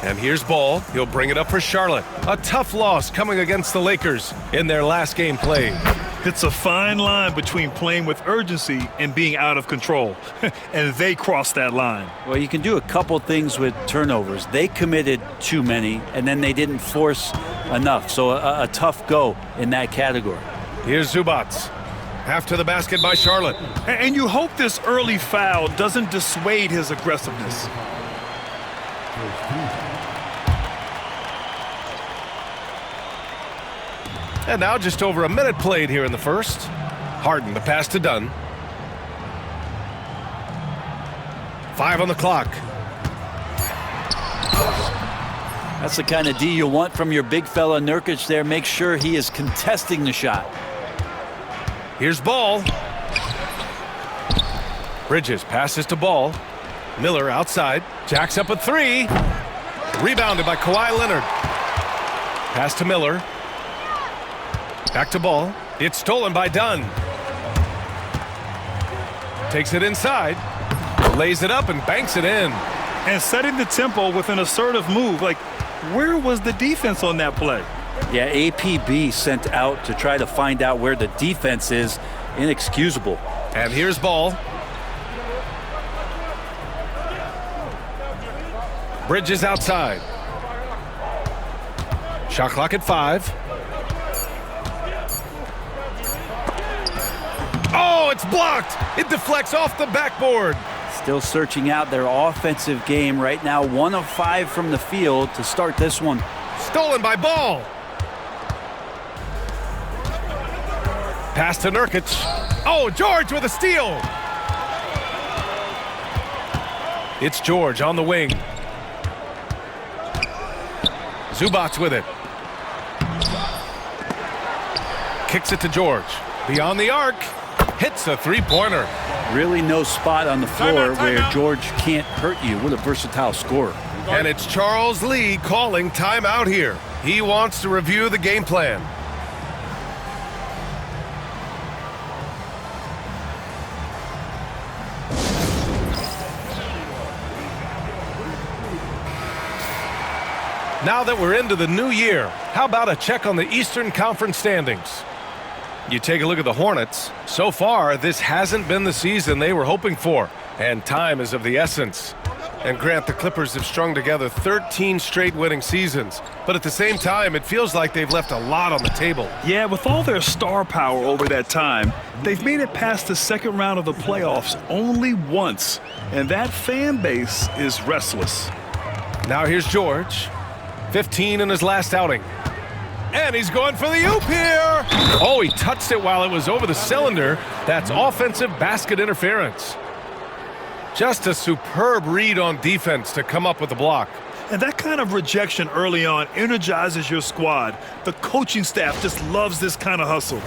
And here's Ball. He'll bring it up for Charlotte. A tough loss coming against the Lakers in their last game played. It's a fine line between playing with urgency and being out of control. And they crossed that line. Well, you can do a couple things with turnovers. They committed too many, and then they didn't force enough. So a tough go in that category. Here's Zubac. After the basket by Charlotte. And you hope this early foul doesn't dissuade his aggressiveness. And now just over a minute played here in the first. Harden, the pass to Dunn. 5 on the clock. That's the kind of D you want from your big fella Nurkic there. Make sure he is contesting the shot. Here's Ball. Bridges passes to Ball. Miller outside. Jacks up a 3. Rebounded by Kawhi Leonard. Pass to Miller. Back to Ball. It's stolen by Dunn. Takes it inside. Lays it up and banks it in. And setting the tempo with an assertive move. Like, where was the defense on that play? Yeah, APB sent out to try to find out where the defense is. Inexcusable. And here's Ball. Bridges outside. Shot clock at 5. Oh, it's blocked. It deflects off the backboard. Still searching out their offensive game right now. 1 of 5 from the field to start this one. Stolen by Ball. Pass to Nurkic. Oh, George with a steal. It's George on the wing. Zubac with it. Kicks it to George. Beyond the arc. Hits a three-pointer. Really no spot on the floor where George can't hurt you. What a versatile scorer. And it's Charles Lee calling timeout here. He wants to review the game plan. Now that we're into the new year, how about a check on the Eastern Conference standings? You take a look at the Hornets. So far, this hasn't been the season they were hoping for, and time is of the essence. And Grant, the Clippers have strung together 13 straight winning seasons, but at the same time, it feels like they've left a lot on the table. Yeah, with all their star power over that time, they've made it past the second round of the playoffs only once, and that fan base is restless. Now here's George, 15 in his last outing. And he's going for the oop here. Oh, he touched it while it was over the cylinder. That's offensive basket interference. Just a superb read on defense to come up with the block. And that kind of rejection early on energizes your squad. The coaching staff just loves this kind of hustle.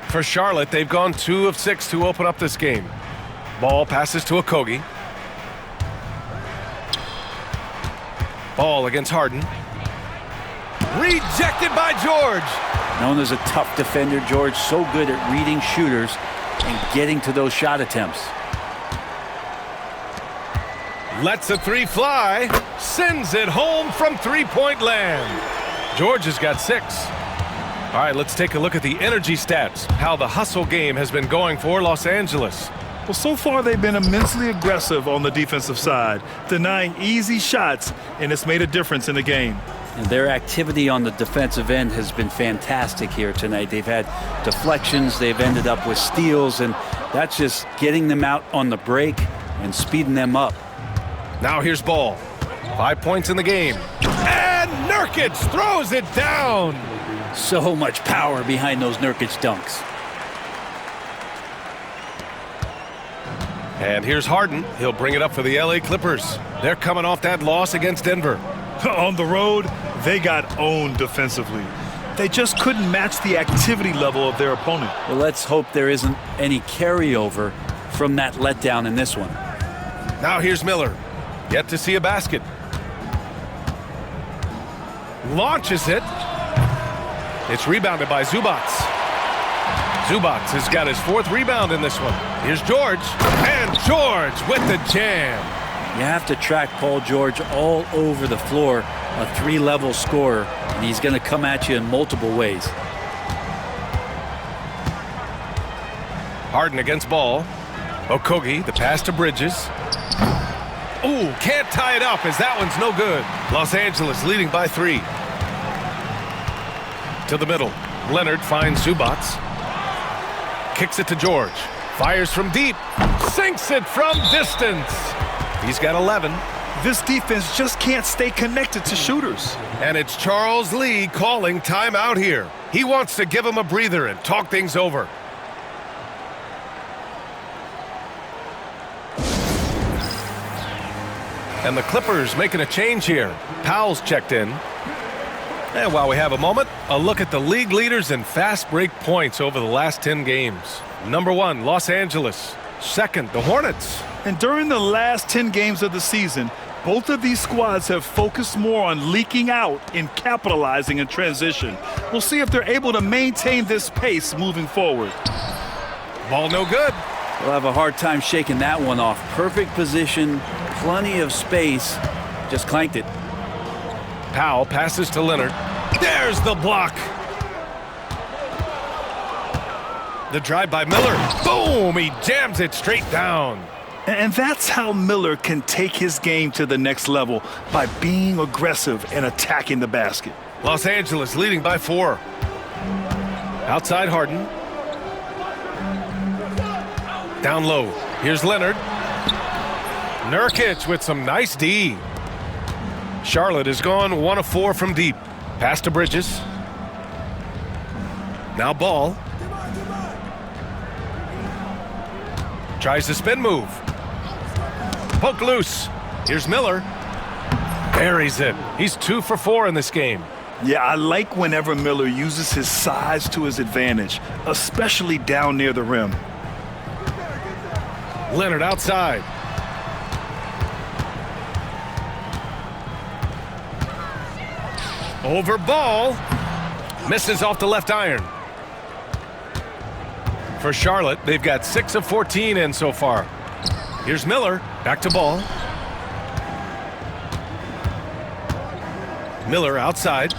For Charlotte, they've gone 2 of 6 to open up this game. Ball passes to Okogie. Ball against Harden. Rejected by George. Known as a tough defender, George, so good at reading shooters and getting to those shot attempts. Lets a 3 fly. Sends it home from three-point land. George has got 6. All right, let's take a look at the energy stats. How the hustle game has been going for Los Angeles. Well, so far they've been immensely aggressive on the defensive side, denying easy shots, and it's made a difference in the game. And their activity on the defensive end has been fantastic here tonight. They've had deflections, they've ended up with steals, and that's just getting them out on the break and speeding them up. Now here's Ball. 5 points in the game. And Nurkic throws it down. So much power behind those Nurkic dunks. And here's Harden. He'll bring it up for the LA Clippers. They're coming off that loss against Denver. On the road, they got owned defensively. They just couldn't match the activity level of their opponent. Well, let's hope there isn't any carryover from that letdown in this one. Now here's Miller. Yet to see a basket. Launches it. It's rebounded by Zubac. Zubac has got his 4th rebound in this one. Here's George, and George with the jam. You have to track Paul George all over the floor, a 3-level scorer, and he's going to come at you in multiple ways. Harden against Ball. Okogie, the pass to Bridges. Ooh, can't tie it up as that one's no good. Los Angeles leading by 3. To the middle. Leonard finds Zubac. Kicks it to George. Fires from deep. Sinks it from distance. He's got 11. This defense just can't stay connected to shooters. And it's Charles Lee calling timeout here. He wants to give him a breather and talk things over. And the Clippers making a change here. Powell's checked in. And while we have a moment, a look at the league leaders in fast break points over the last 10 games. Number 1, Los Angeles. 2nd, the Hornets. And during the last 10 games of the season, both of these squads have focused more on leaking out and capitalizing in transition. We'll see if they're able to maintain this pace moving forward. Ball no good. We'll have a hard time shaking that one off. Perfect position, plenty of space, just clanked it. Powell passes to Leonard. There's the block. The drive by Miller. Boom! He jams it straight down. And that's how Miller can take his game to the next level, by being aggressive and attacking the basket. Los Angeles leading by 4. Outside Harden. Down low. Here's Leonard. Nurkic with some nice D. Charlotte has gone 1 of 4 from deep. Pass to Bridges. Now Ball. Tries the spin move. Poke loose. Here's Miller. Buries it. He's 2 for 4 in this game. Yeah, I like whenever Miller uses his size to his advantage, especially down near the rim. Leonard outside. Over Ball. Misses off the left iron. For Charlotte, they've got 6 of 14 in so far. Here's Miller. Back to Ball. Miller outside.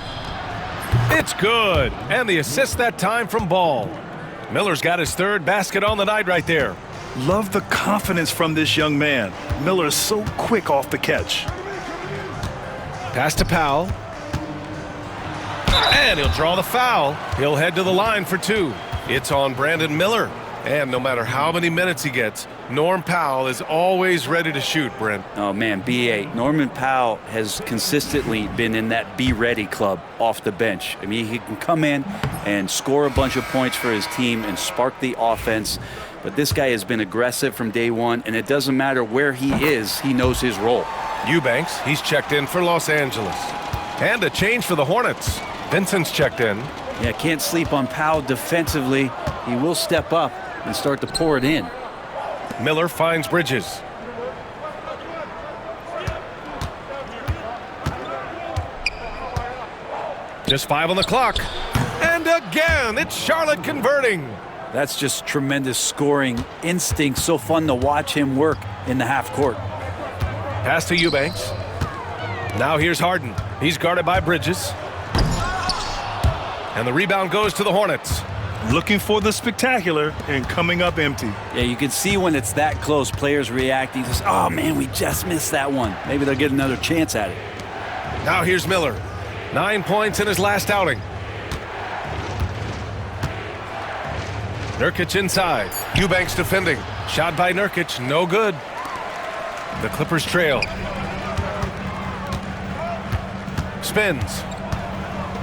It's good. And the assist that time from Ball. Miller's got his 3rd basket on the night right there. Love the confidence from this young man. Miller is so quick off the catch. Pass to Powell. And he'll draw the foul. He'll head to the line for 2. It's on Brandon Miller. And no matter how many minutes he gets, Norm Powell is always ready to shoot, Brent. Oh, man, B.A. Norman Powell has consistently been in that be-ready club off the bench. I mean, he can come in and score a bunch of points for his team and spark the offense. But this guy has been aggressive from day one, and it doesn't matter where he is, he knows his role. Eubanks, he's checked in for Los Angeles. And a change for the Hornets. Vincent's checked in. Yeah, can't sleep on Powell defensively. He will step up and start to pour it in. Miller finds Bridges. Just 5 on the clock. And again, it's Charlotte converting. That's just tremendous scoring instinct. So fun to watch him work in the half court. Pass to Eubanks. Now here's Harden. He's guarded by Bridges. And the rebound goes to the Hornets. Looking for the spectacular and coming up empty. Yeah, you can see when it's that close, players reacting. Just, oh, man, we just missed that one. Maybe they'll get another chance at it. Now here's Miller. 9 points in his last outing. Nurkic inside. Eubanks defending. Shot by Nurkic, no good. The Clippers trail. Spins.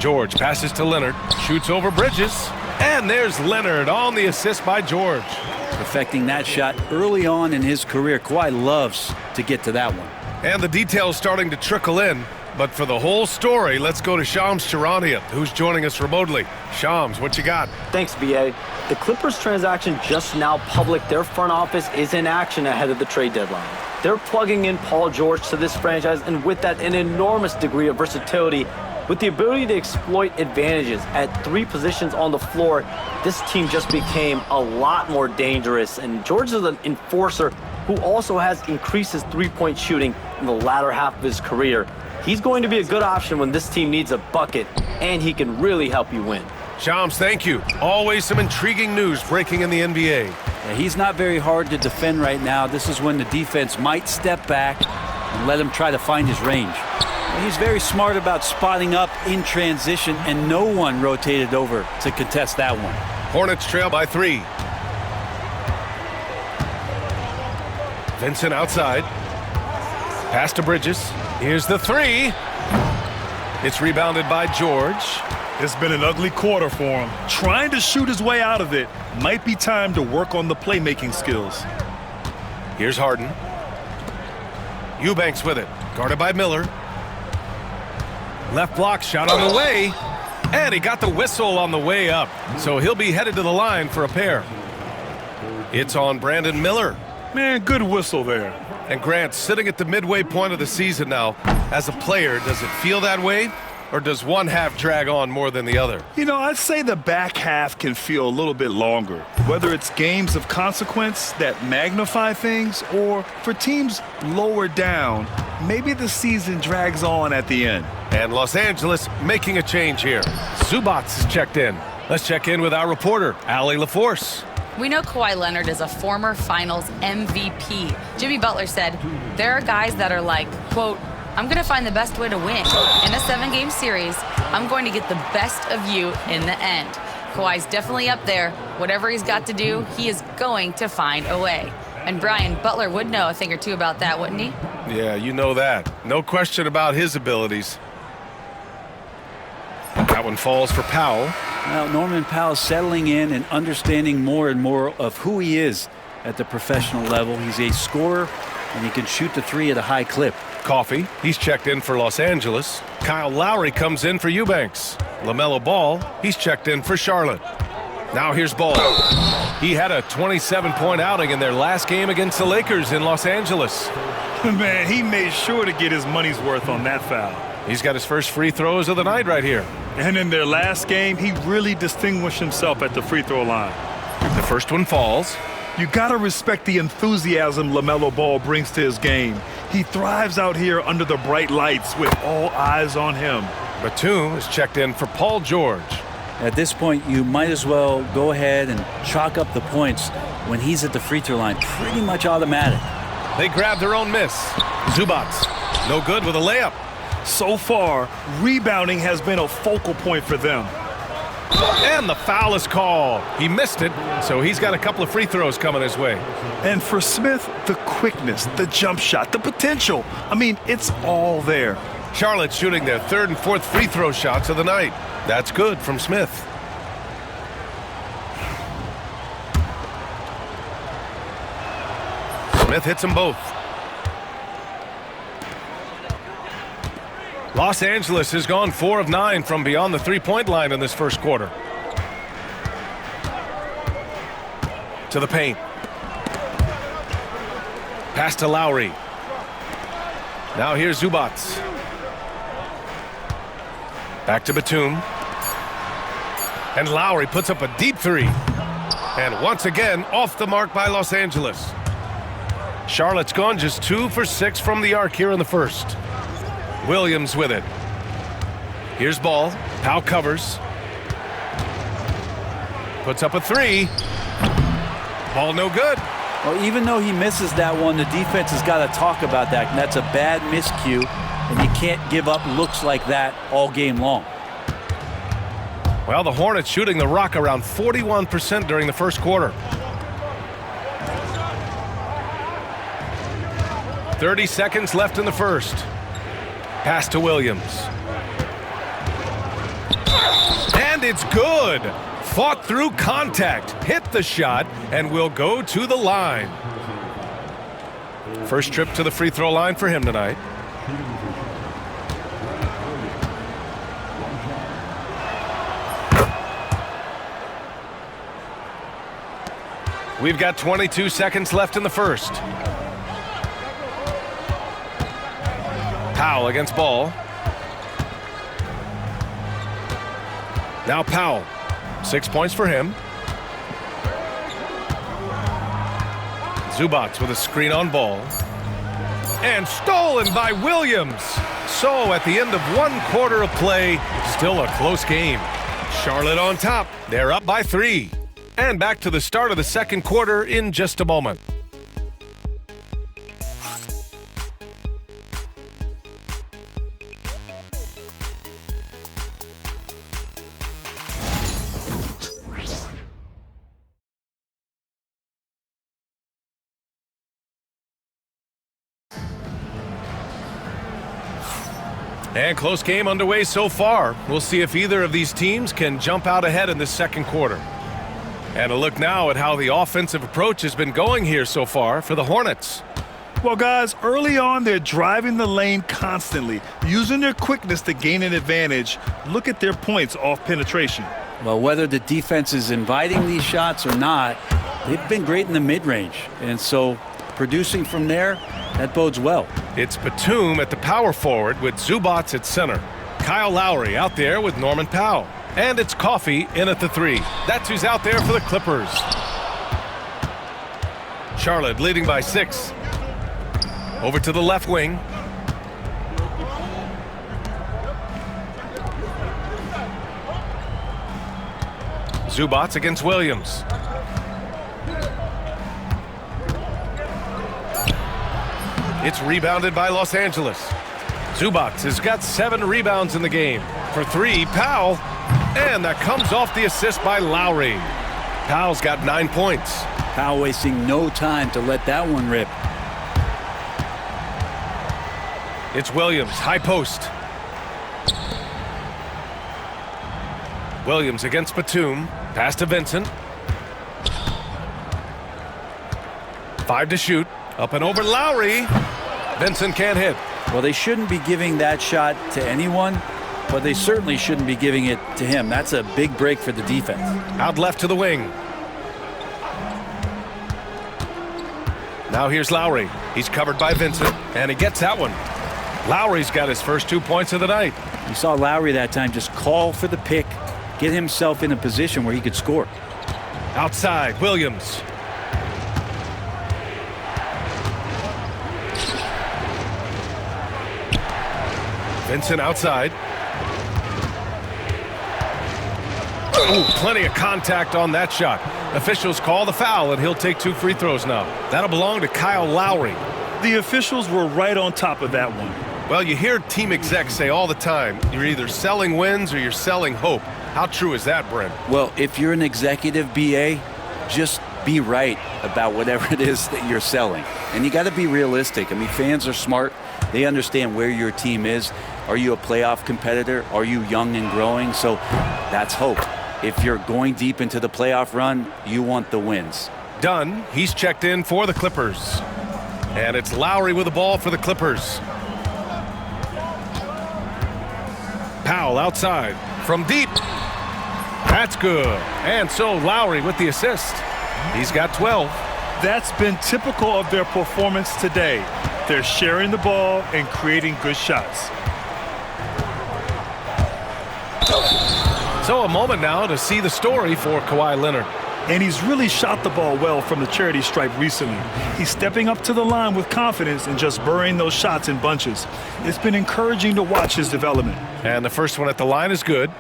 George passes to Leonard. Shoots over Bridges. And there's Leonard on the assist by George. Perfecting that shot early on in his career. Kawhi loves to get to that one. And the details starting to trickle in. But for the whole story, let's go to Shams Charania, who's joining us remotely. Shams, what you got? Thanks, B.A. The Clippers transaction just now public. Their front office is in action ahead of the trade deadline. They're plugging in Paul George to this franchise, and with that, an enormous degree of versatility With the ability to exploit advantages at 3 positions on the floor, this team just became a lot more dangerous. And George is an enforcer who also has increased his three-point shooting in the latter half of his career. He's going to be a good option when this team needs a bucket, and he can really help you win. Shams, thank you. Always some intriguing news breaking in the NBA. Yeah, he's not very hard to defend right now. This is when the defense might step back and let him try to find his range. And he's very smart about spotting up in transition, and no one rotated over to contest that one. Hornets trail by 3. Vincent outside. Pass to Bridges. Here's the 3. It's rebounded by George. It's been an ugly quarter for him. Trying to shoot his way out of it. Might be time to work on the playmaking skills. Here's Harden. Eubanks with it. Guarded by Miller. Left block shot on the way. And he got the whistle on the way up. So he'll be headed to the line for a pair. It's on Brandon Miller. Man, good whistle there. And Grant, sitting at the midway point of the season now, as a player, does it feel that way? Or does one half drag on more than the other? You know, I'd say the back half can feel a little bit longer. Whether it's games of consequence that magnify things, or for teams lower down, maybe the season drags on at the end. And Los Angeles making a change here. Zubac is checked in. Let's check in with our reporter, Allie LaForce. We know Kawhi Leonard is a former Finals MVP. Jimmy Butler said, there are guys that are like, quote, I'm going to find the best way to win. In a 7-game series, I'm going to get the best of you in the end. Kawhi's definitely up there. Whatever he's got to do, he is going to find a way. And Brian, Butler would know a thing or two about that, wouldn't he? Yeah, you know that. No question about his abilities. That one falls for Powell. Well, Norman Powell's settling in and understanding more and more of who he is at the professional level. He's a scorer, and he can shoot the 3 at a high clip. Coffey, he's checked in for Los Angeles. Kyle Lowry comes in for Eubanks. Lamelo Ball, he's checked in for Charlotte. Now here's Ball. He had a 27-point outing in their last game against the Lakers in Los Angeles. Man, he made sure to get his money's worth on that foul. He's got his first free throws of the night right here. And in their last game, he really distinguished himself at the free throw line. The first one falls. You gotta respect the enthusiasm Lamelo Ball brings to his game. He thrives out here under the bright lights with all eyes on him. Batum is checked in for Paul George. At this point, you might as well go ahead and chalk up the points when he's at the free throw line. Pretty much automatic. They grab their own miss. Zubac, no good with a layup. So far, rebounding has been a focal point for them. And the foul is called. He missed it, so he's got a couple of free throws coming his way. And for Smith, the quickness, the jump shot, the potential. I mean, it's all there. Charlotte shooting their 3rd and 4th free throw shots of the night. That's good from Smith. Smith hits them both. Los Angeles has gone 4 of 9 from beyond the three-point line in this first quarter. To the paint. Pass to Lowry. Now here's Zubac. Back to Batum. And Lowry puts up a deep 3. And once again, off the mark by Los Angeles. Charlotte's gone just 2 for 6 from the arc here in the first. Williams with it. Here's Ball. Powell covers. Puts up a 3. Ball no good. Well, even though he misses that one, the defense has got to talk about that. And that's a bad miscue, and you can't give up looks like that all game long. Well, the Hornets shooting the rock around 41% during the first quarter. 30 seconds left in the first. Pass to Williams. And it's good. Fought through contact, hit the shot, and will go to the line. First trip to the free throw line for him tonight. We've got 22 seconds left in the first. Powell against Ball. Now Powell. 6 points for him. Zubac with a screen on Ball. And stolen by Williams. So at the end of 1 quarter of play, still a close game. Charlotte on top. They're up by 3. And back to the start of the second quarter in just a moment. And close game underway so far. We'll see if either of these teams can jump out ahead in this second quarter. And a look now at how the offensive approach has been going here so far for the Hornets. Well, guys, early on, they're driving the lane constantly, using their quickness to gain an advantage. Look at their points off penetration. Well, whether the defense is inviting these shots or not, they've been great in the mid-range. And so producing from there, that bodes well. It's Batum at the power forward with Zubac at center. Kyle Lowry out there with Norman Powell. And it's Coffey in at the 3. That's who's out there for the Clippers. Charlotte leading by 6. Over to the left wing. Zubac against Williams. It's rebounded by Los Angeles. Zubac has got 7 rebounds in the game. For 3, Powell. And that comes off the assist by Lowry. Powell's got 9 points. Powell wasting no time to let that one rip. It's Williams, high post. Williams against Batum. Pass to Vincent. 5 to shoot. Up and over Lowry. Vincent can't hit. Well, they shouldn't be giving that shot to anyone, but they certainly shouldn't be giving it to him. That's a big break for the defense. Out left to the wing. Now here's Lowry. He's covered by Vincent, and he gets that one. Lowry's got his first 2 points of the night. You saw Lowry that time just call for the pick, get himself in a position where he could score. Outside, Williams. Vincent outside. Ooh, plenty of contact on that shot. Officials call the foul, and he'll take 2 free throws now. That'll belong to Kyle Lowry. The officials were right on top of that one. Well, you hear team execs say all the time, you're either selling wins or you're selling hope. How true is that, Brent? Well, if you're an executive BA, just be right about whatever it is that you're selling. And you got to be realistic. I mean, fans are smart. They understand where your team is. Are you a playoff competitor? Are you young and growing? So that's hope. If you're going deep into the playoff run, you want the wins. Dunn, he's checked in for the Clippers. And it's Lowry with the ball for the Clippers. Powell outside from deep. That's good. And so Lowry with the assist. He's got 12. That's been typical of their performance today. They're sharing the ball and creating good shots. So a moment now to see the story for Kawhi Leonard. And he's really shot the ball well from the charity stripe recently. He's stepping up to the line with confidence and just burying those shots in bunches. It's been encouraging to watch his development. And the first one at the line is good.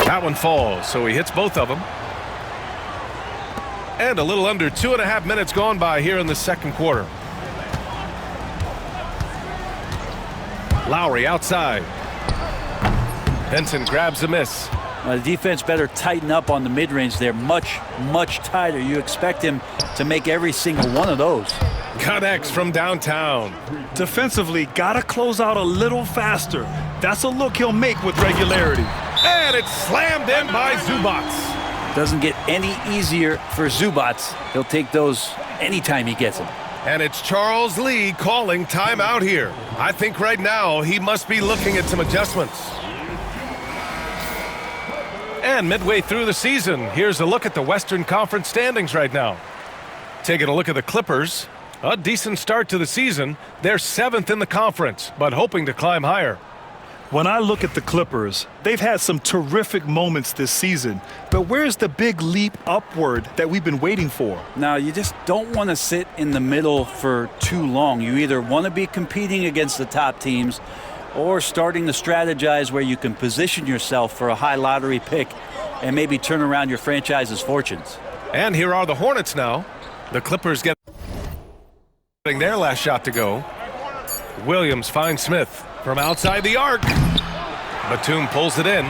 That one falls, so he hits both of them. And a little under 2.5 minutes gone by here in the second quarter. Lowry outside. Vincent grabs a miss. The defense better tighten up on the mid-range. They're much, much tighter. You expect him to make every single one of those. Connects from downtown. Defensively, gotta close out a little faster. That's a look he'll make with regularity. And it's slammed in by Zubac. Doesn't get any easier for Zubac. He'll take those anytime he gets them. And it's Charles Lee calling timeout here. I think right now he must be looking at some adjustments. And midway through the season, here's a look at the Western Conference standings right now. Taking a look at the Clippers. A decent start to the season. They're 7th in the conference, but hoping to climb higher. When I look at the Clippers, they've had some terrific moments this season. But where's the big leap upward that we've been waiting for? Now, you just don't want to sit in the middle for too long. You either want to be competing against the top teams or starting to strategize where you can position yourself for a high lottery pick and maybe turn around your franchise's fortunes. And here are the Hornets now. The Clippers getting their last shot to go. Williams finds Smith from outside the arc. Batum pulls it in.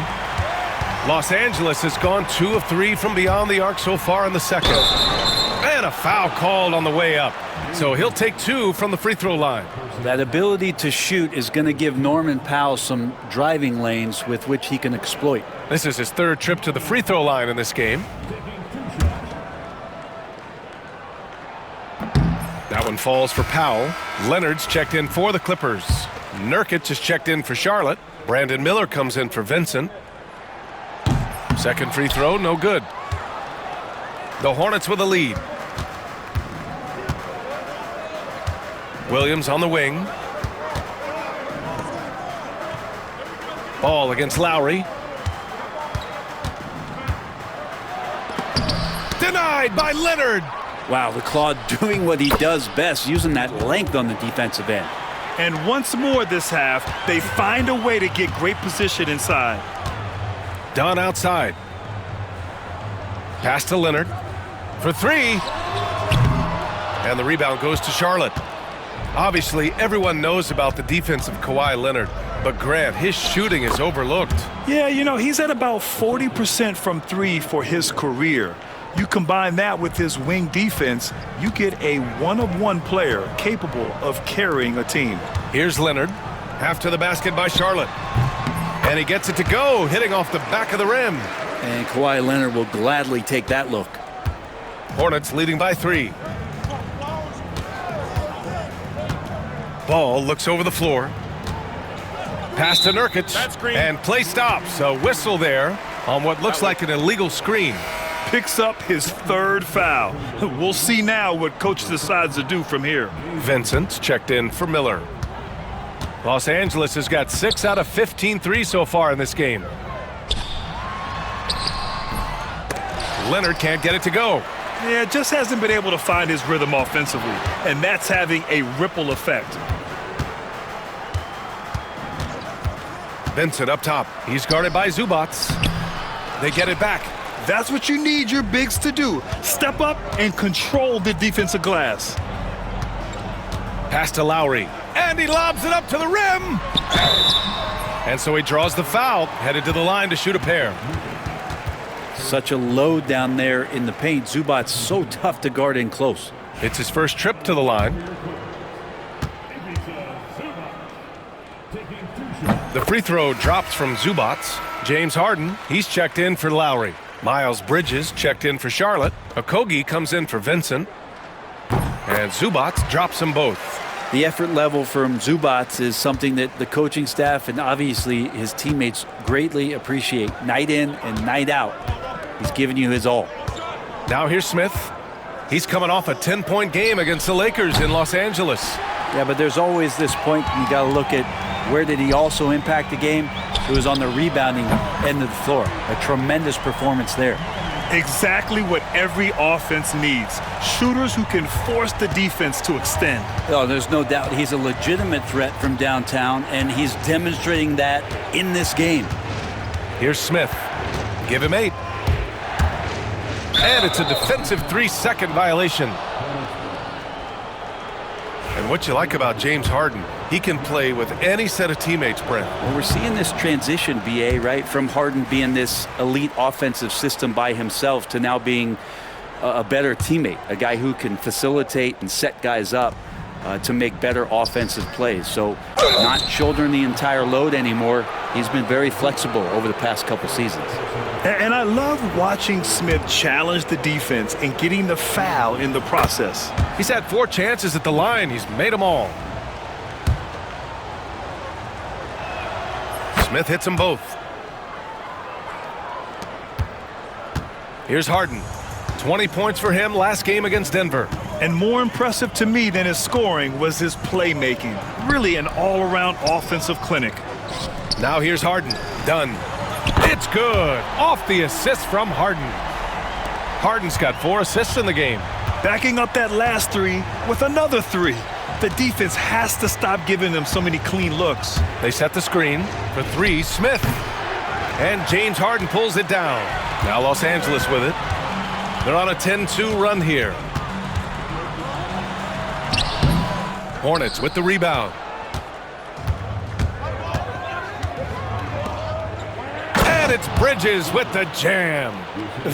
Los Angeles has gone 2 of 3 from beyond the arc so far in the second. And a foul called on the way up. So he'll take 2 from the free throw line. That ability to shoot is going to give Norman Powell some driving lanes with which he can exploit. This is his 3rd trip to the free throw line in this game. That one falls for Powell. Leonard's checked in for the Clippers. Nurkic is checked in for Charlotte. Brandon Miller comes in for Vincent. Second free throw, no good. The Hornets with a lead. Williams on the wing. Ball against Lowry. Denied by Leonard. Wow, the Claw doing what he does best, using that length on the defensive end. And once more this half, they find a way to get great position inside. Dunn outside. Pass to Leonard for 3. And the rebound goes to Charlotte. Obviously, everyone knows about the defense of Kawhi Leonard, but Grant, his shooting is overlooked. Yeah, you know, he's at about 40% from 3 for his career. You combine that with his wing defense, you get a one-of-one player capable of carrying a team. Here's Leonard, after the basket by Charlotte. And he gets it to go, hitting off the back of the rim. And Kawhi Leonard will gladly take that look. Hornets leading by 3. Ball looks over the floor. Pass to Nurkic, and play stops. A whistle there on what looks like an illegal screen. Picks up his 3rd foul. We'll see now what coach decides to do from here. Vincent's checked in for Miller. Los Angeles has got 6 out of 15 threes so far in this game. Leonard can't get it to go. Yeah, just hasn't been able to find his rhythm offensively, and that's having a ripple effect. Vincent up top. He's guarded by Zubac. They get it back. That's what you need your bigs to do. Step up and control the defensive glass. Pass to Lowry. And he lobs it up to the rim. And so he draws the foul, headed to the line to shoot a pair. Such a load down there in the paint. Zubac's so tough to guard in close. It's his first trip to the line. The free throw drops from Zubac. James Harden, he's checked in for Lowry. Miles Bridges checked in for Charlotte. Okogie comes in for Vincent. And Zubac drops them both. The effort level from Zubac is something that the coaching staff and obviously his teammates greatly appreciate. Night in and night out, he's giving you his all. Now here's Smith. He's coming off a 10-point game against the Lakers in Los Angeles. Yeah, but there's always this point you got to look at where did he also impact the game? It was on the rebounding end of the floor. A tremendous performance there. Exactly what every offense needs. Shooters who can force the defense to extend. Oh, there's no doubt he's a legitimate threat from downtown, and he's demonstrating that in this game. Here's Smith. Give him 8. And it's a defensive 3-second violation. And what you like about James Harden, he can play with any set of teammates, Brent. Well, we're seeing this transition, BA, right? From Harden being this elite offensive system by himself to now being a better teammate, a guy who can facilitate and set guys up to make better offensive plays. So not shouldering the entire load anymore. He's been very flexible over the past couple seasons. And I love watching Smith challenge the defense and getting the foul in the process. He's had 4 chances at the line. He's made them all. Smith hits them both. Here's Harden. 20 points for him last game against Denver. And more impressive to me than his scoring was his playmaking. Really an all-around offensive clinic. Now here's Harden. Done. It's good. Off the assist from Harden. Harden's got 4 assists in the game. Backing up that last 3 with another 3. The defense has to stop giving them so many clean looks. They set the screen for 3. Smith. And James Harden pulls it down. Now Los Angeles with it. They're on a 10-2 run here. Hornets with the rebound. And it's Bridges with the jam.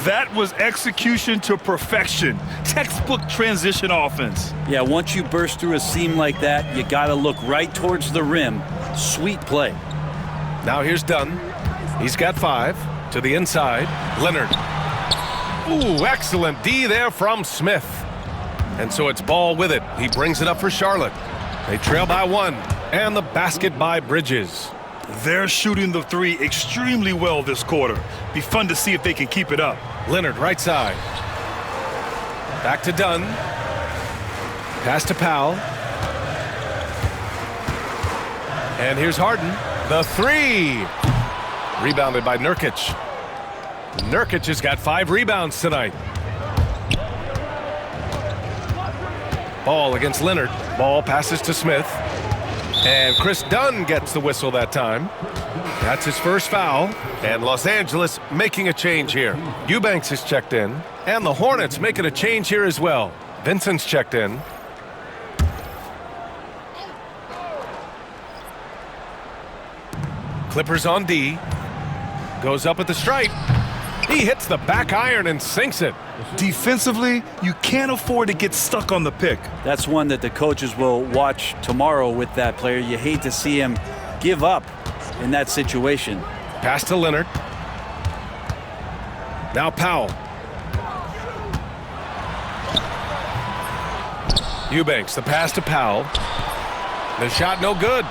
That was execution to perfection. Textbook transition offense. Yeah, once you burst through a seam like that, you got to look right towards the rim. Sweet play. Now here's Dunn. He's got 5 to the inside. Leonard. Ooh, excellent D there from Smith. And so it's Ball with it. He brings it up for Charlotte. They trail by 1. And the basket by Bridges. They're shooting the 3 extremely well this quarter. Be fun to see if they can keep it up. Leonard, right side. Back to Dunn. Pass to Powell. And here's Harden. The 3. Rebounded by Nurkic. Nurkic has got 5 rebounds tonight. Ball against Leonard. Ball passes to Smith. And Chris Dunn gets the whistle that time. That's his first foul. And Los Angeles making a change here. Eubanks is checked in. And the Hornets making a change here as well. Vincent's checked in. Clippers on D. Goes up at the stripe. He hits the back iron and sinks it. Defensively, you can't afford to get stuck on the pick. That's one that the coaches will watch tomorrow with that player. You hate to see him give up in that situation. Pass to Leonard. Now Powell. Eubanks, the pass to Powell. The shot no good.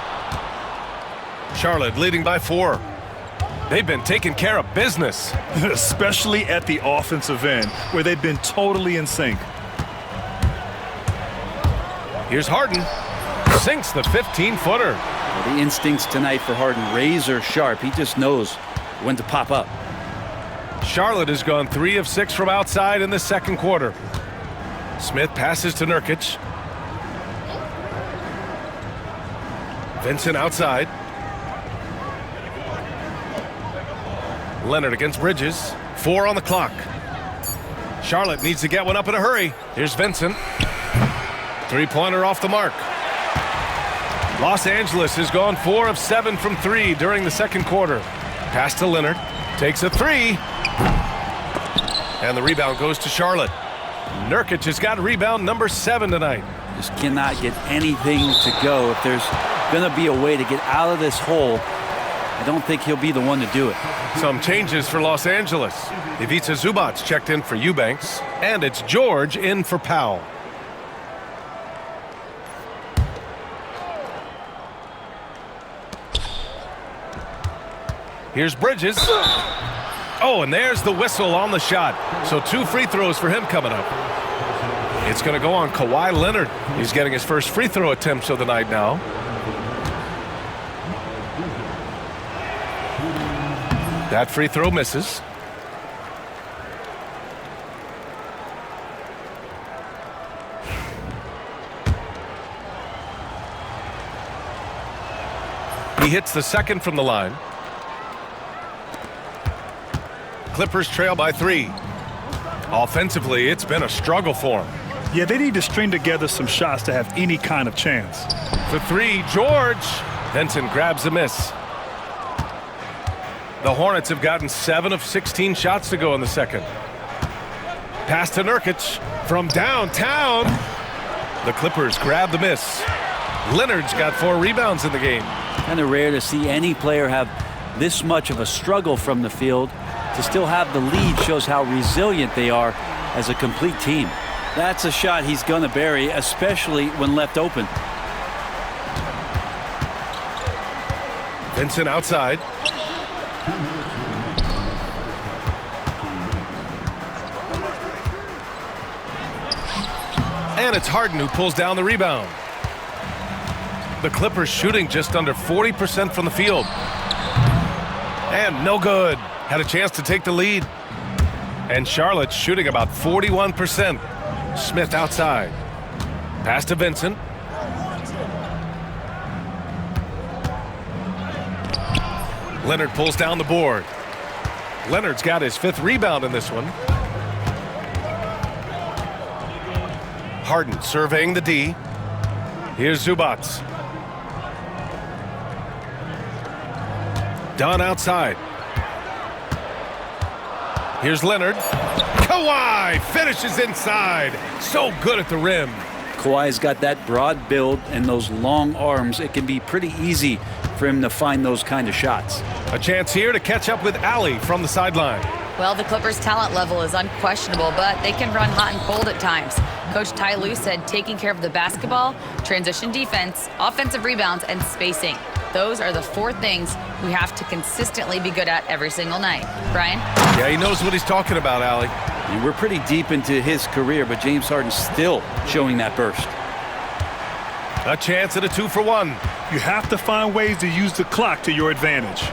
Charlotte leading by 4. They've been taking care of business. Especially at the offensive end, where they've been totally in sync. Here's Harden. Sinks the 15-footer. Well, the instincts tonight for Harden, razor sharp. He just knows when to pop up. Charlotte has gone 3 of 6 from outside in the second quarter. Smith passes to Nurkic. Vincent outside. Leonard against Bridges. 4 on the clock. Charlotte needs to get one up in a hurry. Here's Vincent. 3-pointer off the mark. Los Angeles has gone 4 of 7 from 3 during the second quarter. Pass to Leonard. Takes a 3. And the rebound goes to Charlotte. Nurkic has got rebound number 7 tonight. Just cannot get anything to go. If there's going to be a way to get out of this hole, I don't think he'll be the one to do it. Some changes for Los Angeles. Ivica Zubac's checked in for Eubanks. And it's George in for Powell. Here's Bridges. Oh, and there's the whistle on the shot. So 2 free throws for him coming up. It's going to go on Kawhi Leonard. He's getting his first free throw attempts of the night now. That free throw misses. He hits the second from the line. Clippers trail by 3. Offensively, it's been a struggle for them. Yeah, they need to string together some shots to have any kind of chance. For 3, George. Vincent grabs a miss. The Hornets have gotten 7 of 16 shots to go in the second. Pass to Nurkic from downtown. The Clippers grab the miss. Leonard's got 4 rebounds in the game. Kind of rare to see any player have this much of a struggle from the field. To still have the lead shows how resilient they are as a complete team. That's a shot he's going to bury, especially when left open. Vincent outside. And it's Harden who pulls down the rebound. The Clippers shooting just under 40% from the field. And no good. Had a chance to take the lead. And Charlotte shooting about 41%. Smith outside. Pass to Vincent. Leonard pulls down the board. Leonard's got his 5th rebound in this one. Harden surveying the D. Here's Zubats. Dunn outside. Here's Leonard. Kawhi finishes inside. So good at the rim. Kawhi's got that broad build and those long arms. It can be pretty easy for him to find those kind of shots. A chance here to catch up with Allie from the sideline. Well, the Clippers' talent level is unquestionable, but they can run hot and cold at times. Coach Ty Lue said taking care of the basketball, transition defense, offensive rebounds, and spacing. Those are the 4 things we have to consistently be good at every single night. Brian? Yeah, he knows what he's talking about, Allie. And we're pretty deep into his career, but James Harden's still showing that burst. A chance at a 2-for-1. You have to find ways to use the clock to your advantage.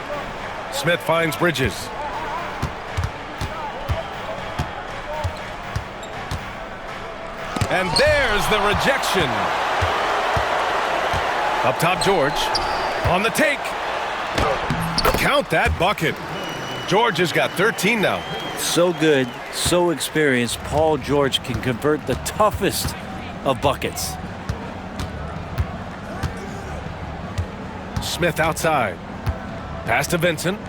Smith finds Bridges. And there's the rejection. Up top, George. On the take. Count that bucket. George has got 13 now. So good, so experienced. Paul George can convert the toughest of buckets. Smith outside. Pass to Vincent.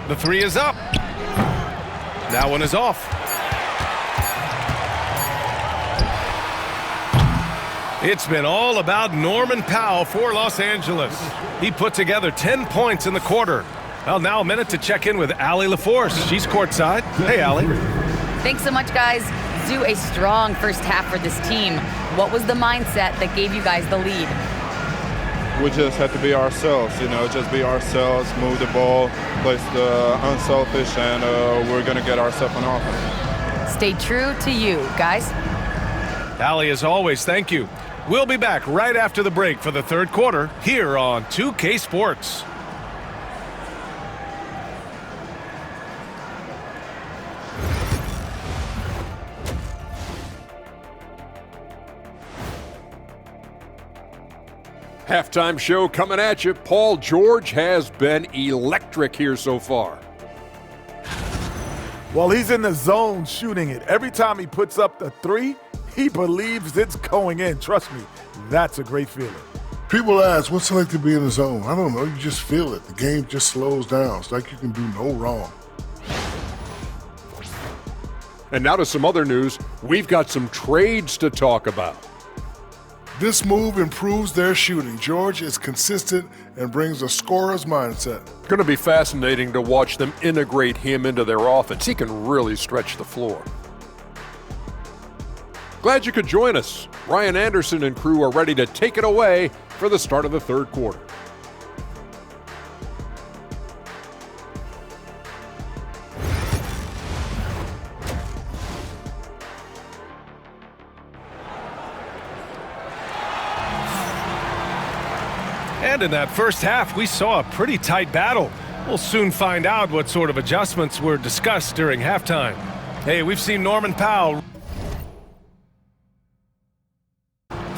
The 3 is up. That one is off. It's been all about Norman Powell for Los Angeles. He put together 10 points in the quarter. Well, now a minute to check in with Allie LaForce. She's courtside. Hey, Allie. Thanks so much, guys. Zoo, a strong first half for this team. What was the mindset that gave you guys the lead? We just had to be ourselves, just be ourselves, move the ball, play the unselfish, and we're going to get ourselves an offense. Stay true to you, guys. Allie, as always, thank you. We'll be back right after the break for the 3rd quarter here on 2K Sports. Halftime show coming at you. Paul George has been electric here so far. Well, he's in the zone shooting it. Every time he puts up the 3, he believes it's going in. Trust me, that's a great feeling. People ask, what's it like to be in the zone? I don't know. You just feel it. The game just slows down. It's like you can do no wrong. And now to some other news. We've got some trades to talk about. This move improves their shooting. George is consistent and brings a scorer's mindset. Going to be fascinating to watch them integrate him into their offense. He can really stretch the floor. Glad you could join us. Ryan Anderson and crew are ready to take it away for the start of the 3rd quarter. And in that first half, we saw a pretty tight battle. We'll soon find out what sort of adjustments were discussed during halftime. Hey, we've seen Norman Powell.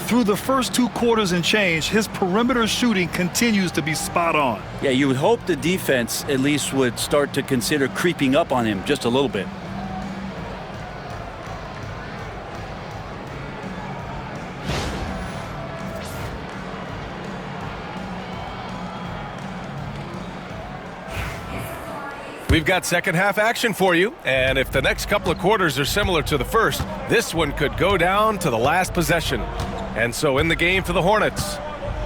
Through the first 2 quarters and change, his perimeter shooting continues to be spot on. Yeah, you would hope the defense at least would start to consider creeping up on him just a little bit. We've got second half action for you, and if the next couple of quarters are similar to the first, this one could go down to the last possession. And so in the game for the Hornets,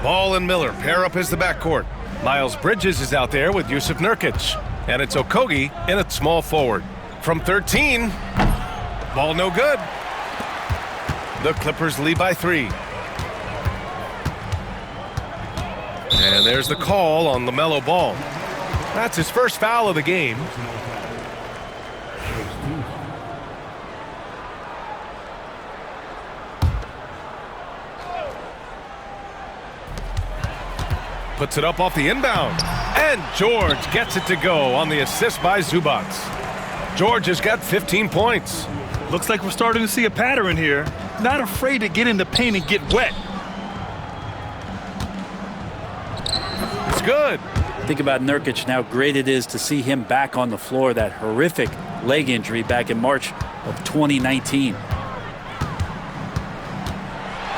Ball and Miller pair up as the backcourt. Miles Bridges is out there with Yusuf Nurkic, and it's Okogie in at small forward. From 13, ball no good. The Clippers lead by 3. And there's the call on Lamelo Ball. That's his first foul of the game. Puts it up off the inbound. And George gets it to go on the assist by Zubac. George has got 15 points. Looks like we're starting to see a pattern here. Not afraid to get in the paint and get wet. It's good. Think about Nurkic and how great it is to see him back on the floor. That horrific leg injury back in March of 2019.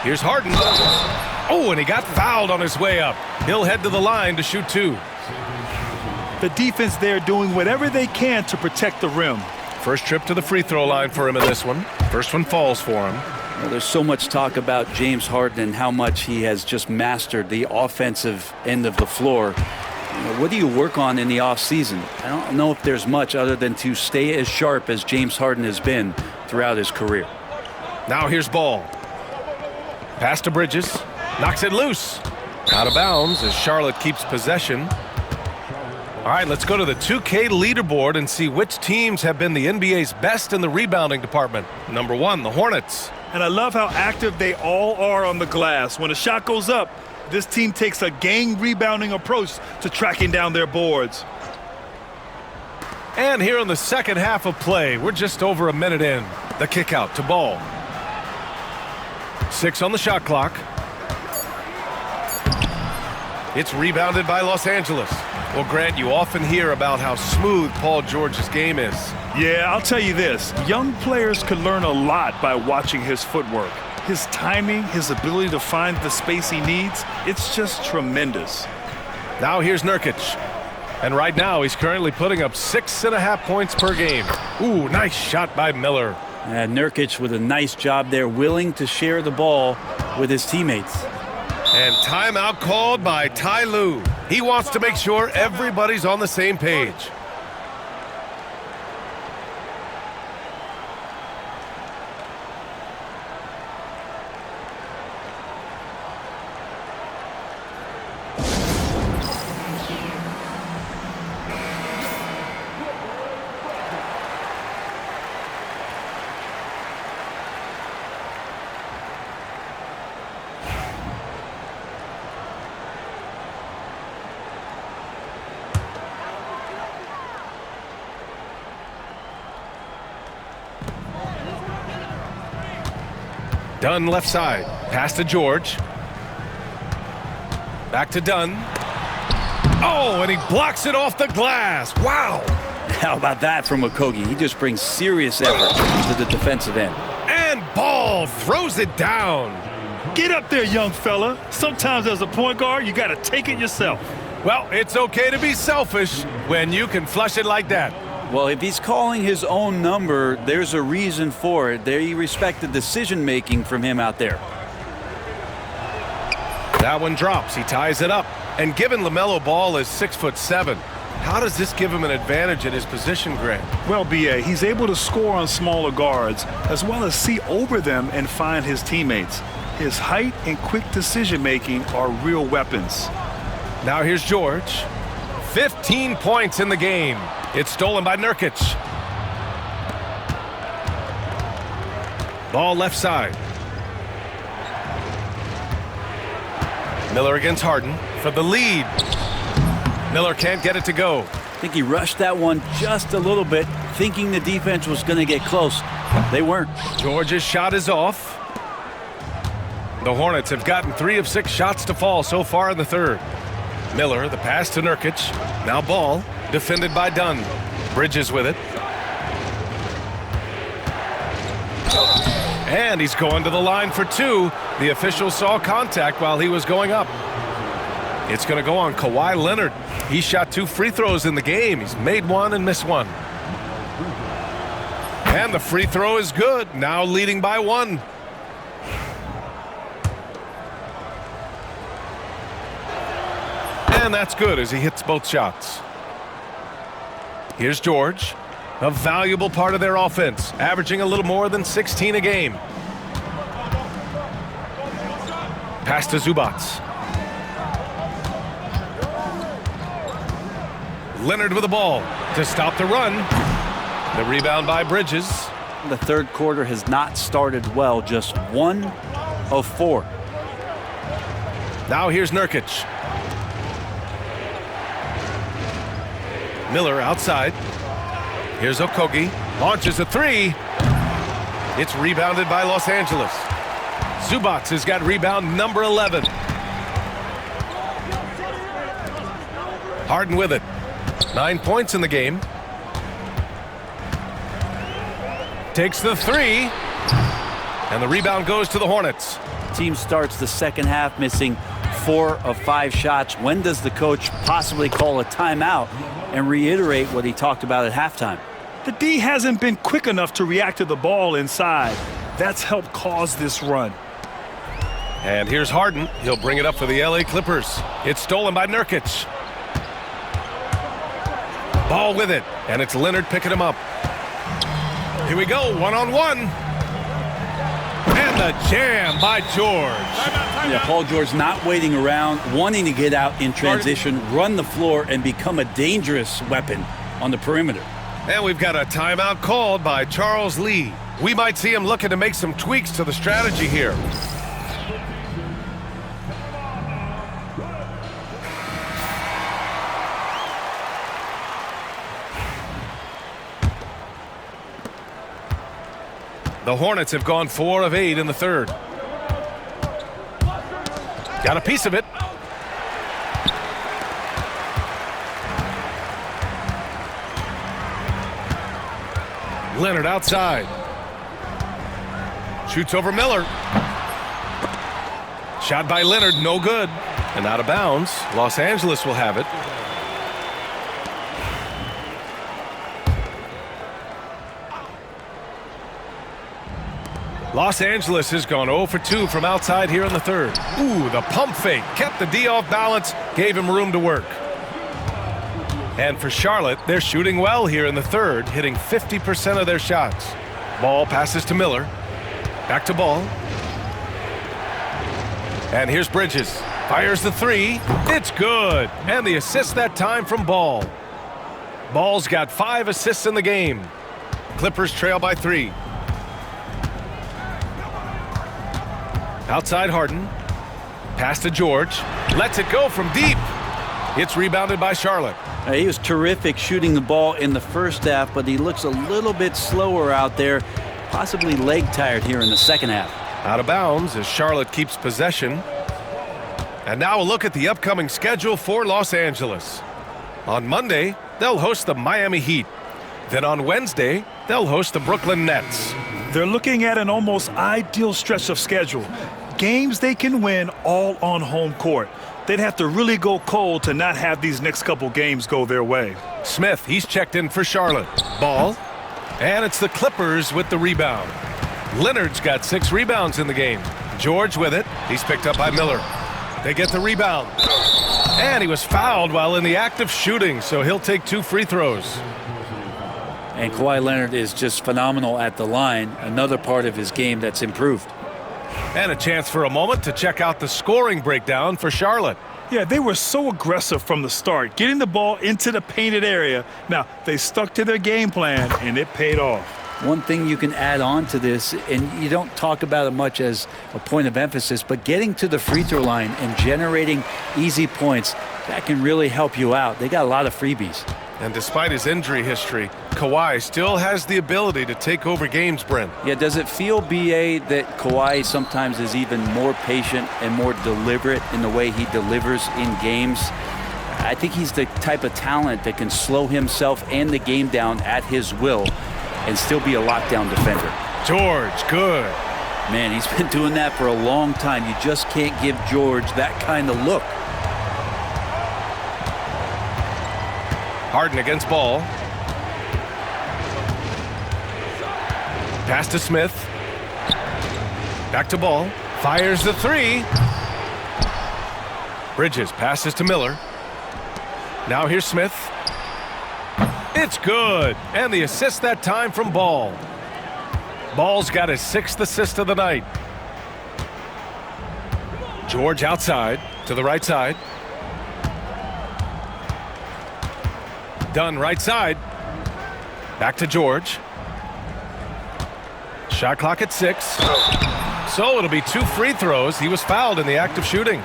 Here's Harden. Oh, and he got fouled on his way up. He'll head to the line to shoot 2. The defense there doing whatever they can to protect the rim. First trip to the free throw line for him in this one. First one falls for him. Well, there's so much talk about James Harden and how much he has just mastered the offensive end of the floor. What do you work on in the offseason? I don't know if there's much other than to stay as sharp as James Harden has been throughout his career. Now here's Ball. Pass to Bridges. Knocks it loose. Out of bounds as Charlotte keeps possession. All right, let's go to the 2K leaderboard and see which teams have been the NBA's best in the rebounding department. Number 1, the Hornets. And I love how active they all are on the glass. When a shot goes up, this team takes a gang rebounding approach to tracking down their boards. And here in the second half of play, we're just over a minute in. The kick out to Ball. 6 on the shot clock. It's rebounded by Los Angeles. Well, Grant, you often hear about how smooth Paul George's game is. Yeah, I'll tell you this. Young players could learn a lot by watching his footwork. His timing, his ability to find the space he needs, it's just tremendous. Now here's Nurkic. And right now, he's currently putting up 6.5 points per game. Ooh, nice shot by Miller. And Nurkic with a nice job there, willing to share the ball with his teammates. And timeout called by Ty Lue. He wants to make sure everybody's on the same page. Dunn left side. Pass to George. Back to Dunn. Oh, and he blocks it off the glass. Wow. How about that from Okogie? He just brings serious effort to the defensive end. And Ball throws it down. Get up there, young fella. Sometimes as a point guard, you got to take it yourself. Well, it's okay to be selfish when you can flush it like that. Well, if he's calling his own number, there's a reason for it. They respect the decision-making from him out there. That one drops. He ties it up. And given Lamelo Ball is 6'7", how does this give him an advantage at his position, Grant? Well, B.A., he's able to score on smaller guards as well as see over them and find his teammates. His height and quick decision-making are real weapons. Now here's George. 15 points in the game. It's stolen by Nurkic. Ball left side. Miller against Harden for the lead. Miller can't get it to go. I think he rushed that one just a little bit, thinking the defense was going to get close. They weren't. George's shot is off. The Hornets have gotten 3 of 6 shots to fall so far in the third. Miller, the pass to Nurkic. Now Ball, defended by Dunn. Bridges with it. And he's going to the line for 2. The official saw contact while he was going up. It's going to go on Kawhi Leonard. He shot 2 free throws in the game. He's made 1 and missed 1. And the free throw is good. Now leading by 1. And that's good as he hits both shots. Here's George, a valuable part of their offense, averaging a little more than 16 a game. Pass to Zubac. Leonard with the ball to stop the run. The rebound by Bridges. The third quarter has not started well, just 1 of 4. Now here's Nurkic. Miller outside. Here's Okogie. Launches a three. It's rebounded by Los Angeles. Zubac has got rebound number 11. Harden with it. 9 points in the game. Takes the three. And the rebound goes to the Hornets. Team starts the second half missing 4 of 5 shots. When does the coach possibly call a timeout and reiterate what he talked about at halftime? The D hasn't been quick enough to react to the ball inside. That's helped cause this run. And here's Harden. He'll bring it up for the LA Clippers. It's stolen by Nurkic. Ball with it, and it's Leonard picking him up. Here we go, one-on-one. And the jam by George. Yeah, Paul George not waiting around, wanting to get out in transition, run the floor, and become a dangerous weapon on the perimeter. And we've got a timeout called by Charles Lee. We might see him looking to make some tweaks to the strategy here. The Hornets have gone 4 of 8 in the third. Got a piece of it. Leonard outside. Shoots over Miller. Shot by Leonard, no good. And out of bounds. Los Angeles will have it. Los Angeles has gone 0 for 2 from outside here in the third. Ooh, the pump fake kept the D off balance, gave him room to work. And for Charlotte, they're shooting well here in the third, hitting 50% of their shots. Ball passes to Miller. Back to Ball. And here's Bridges. Fires the three. It's good. And the assist that time from Ball. Ball's got 5 assists in the game. Clippers trail by 3. Outside Harden. Pass to George. Lets it go from deep. It's rebounded by Charlotte. He was terrific shooting the ball in the first half, but he looks a little bit slower out there, possibly leg tired here in the second half. Out of bounds as Charlotte keeps possession. And now a look at the upcoming schedule for Los Angeles. On Monday, they'll host the Miami Heat. Then on Wednesday, they'll host the Brooklyn Nets. They're looking at an almost ideal stretch of schedule. Games they can win all on home court. They'd have to really go cold to not have these next couple games go their way. Smith, he's checked in for Charlotte. Ball. And it's the Clippers with the rebound. Leonard's got 6 rebounds in the game. George with it. He's picked up by Miller. They get the rebound. And he was fouled while in the act of shooting, so he'll take 2 free throws. And Kawhi Leonard is just phenomenal at the line, another part of his game that's improved. And a chance for a moment to check out the scoring breakdown for Charlotte. Yeah, they were so aggressive from the start, getting the ball into the painted area. Now, they stuck to their game plan, and it paid off. One thing you can add on to this, and you don't talk about it much as a point of emphasis, but getting to the free throw line and generating easy points, that can really help you out. They got a lot of freebies. And despite his injury history, Kawhi still has the ability to take over games, Brent. Yeah, does it feel, B.A., that Kawhi sometimes is even more patient and more deliberate in the way he delivers in games? I think he's the type of talent that can slow himself and the game down at his will and still be a lockdown defender. George, good. Man, he's been doing that for a long time. You just can't give George that kind of look. Harden against Ball. Pass to Smith. Back to Ball. Fires the three. Bridges passes to Miller. Now here's Smith. It's good. And the assist that time from Ball. Ball's got his 6th assist of the night. George outside to the right side. Dunn right side. Back to George. Shot clock at 6. So it'll be 2 free throws. He was fouled in the act of shooting.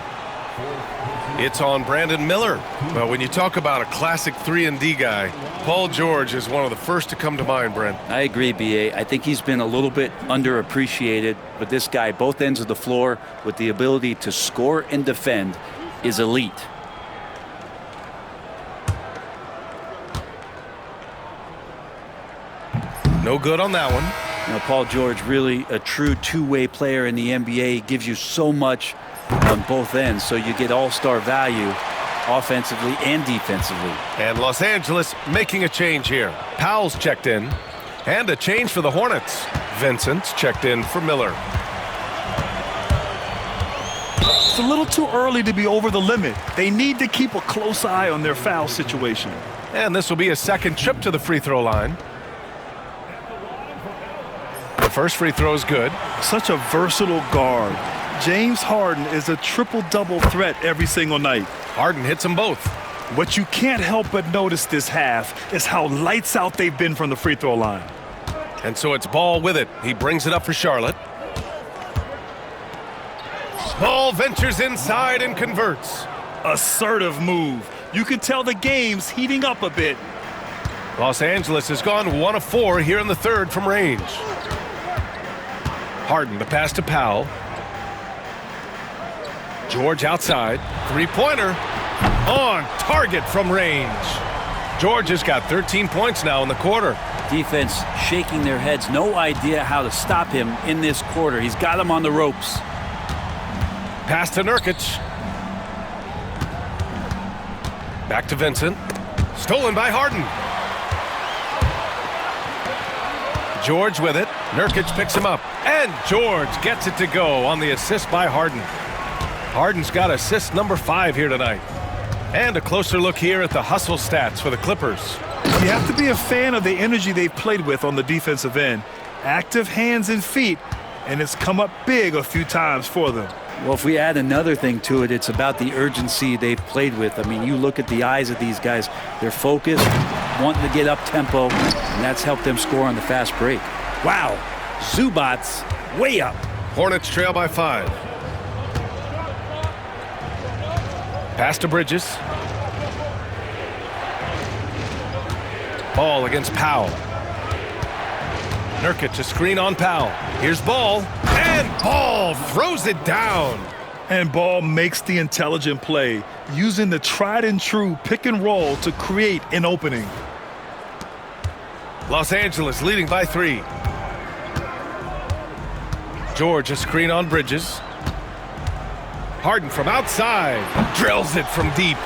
It's on Brandon Miller. Well, when you talk about a classic 3-and-D guy, Paul George is one of the first to come to mind, Brent. I agree, B.A. I think he's been a little bit underappreciated, but this guy, both ends of the floor, with the ability to score and defend, is elite. No good on that one. Now, Paul George, really a true two-way player in the NBA. He gives you so much on both ends, so you get all-star value offensively and defensively. And Los Angeles making a change here. Powell's checked in, and a change for the Hornets. Vincent's checked in for Miller. It's a little too early to be over the limit. They need to keep a close eye on their foul situation. And this will be a second trip to the free throw line. The first free throw is good. Such a versatile guard. James Harden is a triple-double threat every single night. Harden hits them both. What you can't help but notice this half is how lights out they've been from the free throw line. And so it's Ball with it. He brings it up for Charlotte. Ball ventures inside and converts. Assertive move. You can tell the game's heating up a bit. Los Angeles has gone 1 of 4 here in the third from range. Harden, the pass to Powell. George outside. Three-pointer on target from range. George has got 13 points now in the quarter. Defense shaking their heads. No idea how to stop him in this quarter. He's got him on the ropes. Pass to Nurkic. Back to Vincent. Stolen by Harden. George with it. Nurkic picks him up. And George gets it to go on the assist by Harden. Harden's got assist number 5 here tonight. And a closer look here at the hustle stats for the Clippers. You have to be a fan of the energy they've played with on the defensive end. Active hands and feet, and it's come up big a few times for them. Well, if we add another thing to it, it's about the urgency they've played with. I mean, you look at the eyes of these guys. They're focused, wanting to get up tempo, and that's helped them score on the fast break. Wow, Zubats way up. Hornets trail by 5. Pass to Bridges. Ball against Powell. Nurkic, a screen on Powell. Here's Ball, and Ball throws it down. And Ball makes the intelligent play, using the tried and true pick and roll to create an opening. Los Angeles leading by 3. George, a screen on Bridges. Harden from outside, drills it from deep.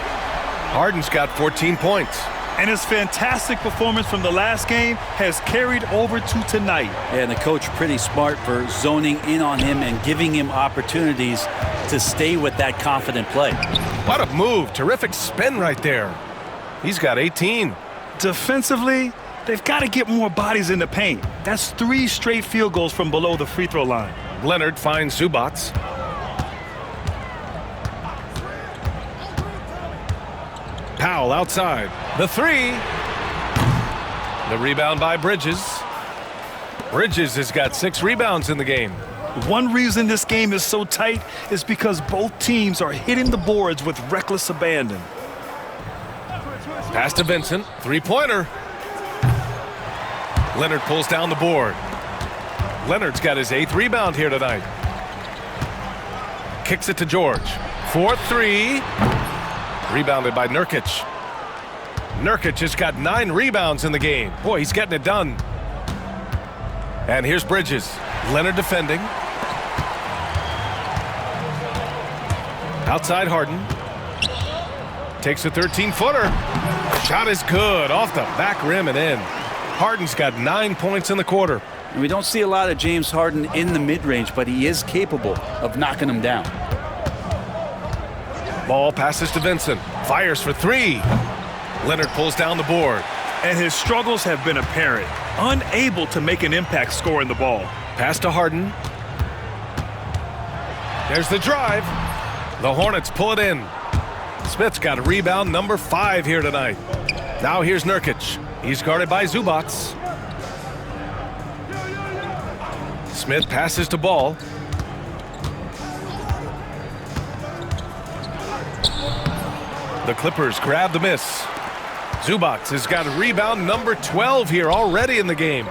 Harden's got 14 points. And his fantastic performance from the last game has carried over to tonight. And the coach pretty smart for zoning in on him and giving him opportunities to stay with that confident play. What a move. Terrific spin right there. He's got 18. Defensively, they've got to get more bodies in the paint. That's 3 straight field goals from below the free throw line. Leonard finds Zubats. Powell outside. The 3. The rebound by Bridges. Bridges has got 6 rebounds in the game. One reason this game is so tight is because both teams are hitting the boards with reckless abandon. Pass to Vincent. Three-pointer. Leonard pulls down the board. Leonard's got his 8th rebound here tonight. Kicks it to George. 4-3. Rebounded by Nurkic. Nurkic has got 9 rebounds in the game. Boy, he's getting it done. And here's Bridges. Leonard defending. Outside Harden. Takes a 13-footer. Shot is good. Off the back rim and in. Harden's got 9 points in the quarter. And we don't see a lot of James Harden in the mid-range, but he is capable of knocking them down. Ball passes to Vincent. Fires for 3. Leonard pulls down the board. And his struggles have been apparent. Unable to make an impact scoring the ball. Pass to Harden. There's the drive. The Hornets pull it in. Smith's got a rebound number 5 here tonight. Now here's Nurkic. He's guarded by Zubats. Smith passes to Ball. The Clippers grab the miss. Zubac has got rebound number 12 here already in the game.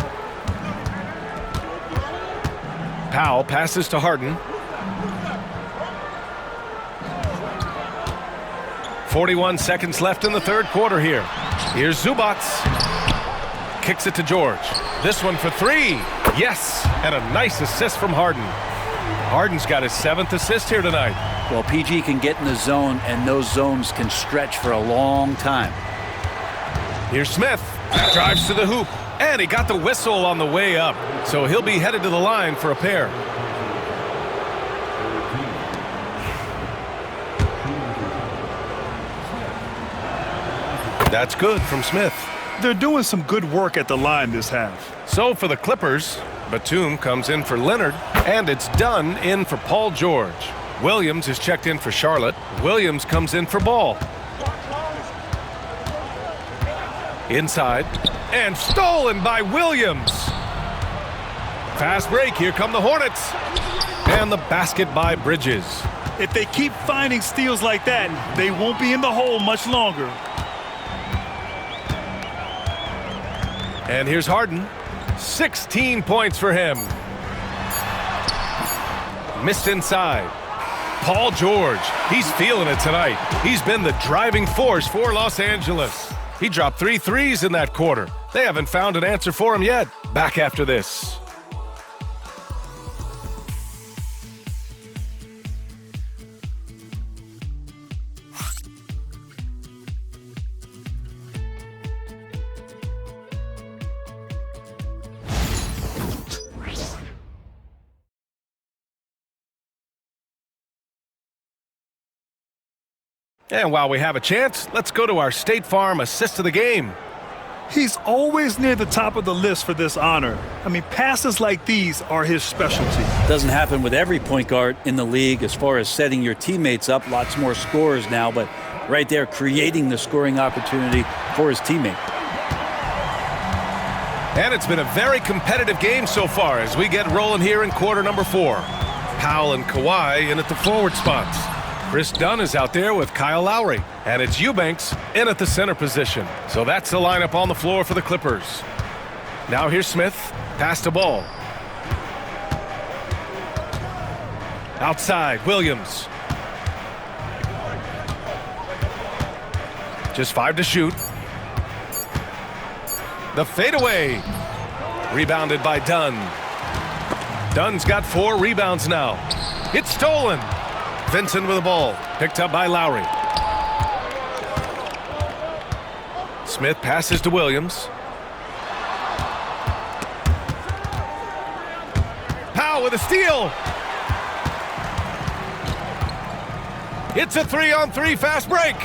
Powell passes to Harden. 41 seconds left in the third quarter here. Here's Zubac. Kicks it to George. This one for three. Yes, and a nice assist from Harden. Harden's got his 7th assist here tonight. Well, PG can get in the zone, and those zones can stretch for a long time. Here's Smith. Drives to the hoop. And he got the whistle on the way up. So he'll be headed to the line for a pair. That's good from Smith. They're doing some good work at the line this half. So for the Clippers, Batum comes in for Leonard, and it's Dunn in for Paul George. Williams is checked in for Charlotte. Williams comes in for Ball. Inside, and stolen by Williams. Fast break, here come the Hornets. And the basket by Bridges. If they keep finding steals like that, they won't be in the hole much longer. And here's Harden. 16 points for him. Missed inside. Paul George, he's feeling it tonight. He's been the driving force for Los Angeles. He dropped 3 threes in that quarter. They haven't found an answer for him yet. Back after this. And while we have a chance, let's go to our State Farm assist of the game. He's always near the top of the list for this honor. I mean, passes like these are his specialty. Doesn't happen with every point guard in the league as far as setting your teammates up. Lots more scorers now, but right there creating the scoring opportunity for his teammate. And it's been a very competitive game so far as we get rolling here in quarter number 4. Powell and Kawhi in at the forward spots. Chris Dunn is out there with Kyle Lowry. And it's Eubanks in at the center position. So that's the lineup on the floor for the Clippers. Now here's Smith. Pass to Ball. Outside, Williams. Just 5 to shoot. The fadeaway. Rebounded by Dunn. Dunn's got 4 rebounds now. It's stolen. Vincent with the ball. Picked up by Lowry. Smith passes to Williams. Powell with a steal. It's a 3-on-3 fast break.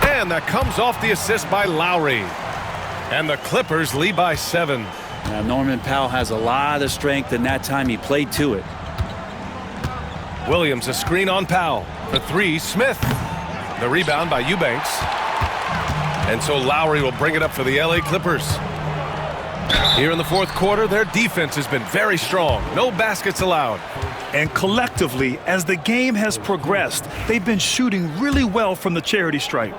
And that comes off the assist by Lowry. And the Clippers lead by 7. Now Norman Powell has a lot of strength, and that time he played to it. Williams a screen on Powell. For 3, Smith. The rebound by Eubanks. And so Lowry will bring it up for the LA Clippers. Here in the fourth quarter, their defense has been very strong. No baskets allowed. And collectively, as the game has progressed, they've been shooting really well from the charity stripe.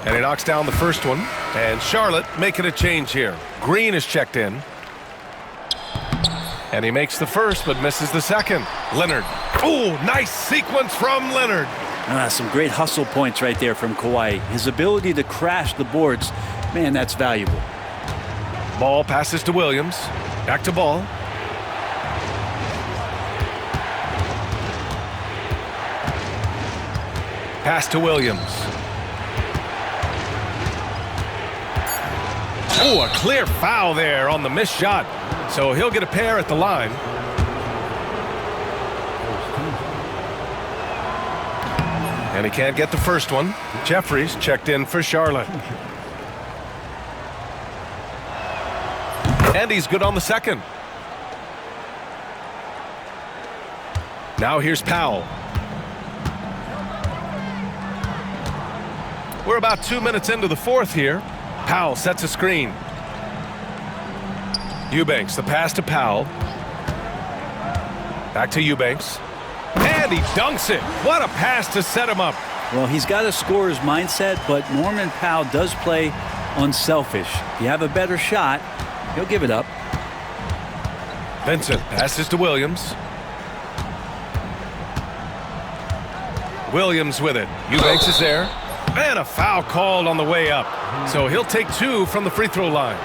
And he knocks down the first one. And Charlotte making a change here. Green is checked in. And he makes the first, but misses the second. Leonard. Oh, nice sequence from Leonard. Some great hustle points right there from Kawhi. His ability to crash the boards, man, that's valuable. Ball passes to Williams. Back to Ball. Pass to Williams. Oh, a clear foul there on the missed shot. So he'll get a pair at the line. And he can't get the first one. Jeffries checked in for Charlotte. And he's good on the second. Now here's Powell. We're about 2 minutes into the fourth here. Powell sets a screen. Eubanks, the pass to Powell. Back to Eubanks. And And he dunks it. What a pass to set him up. Well, he's got a scorer's mindset, but Norman Powell does play unselfish. If you have a better shot, he'll give it up. Vincent passes to Williams. Williams with it. Eubanks is there. And a foul called on the way up. So he'll take 2 from the free throw line.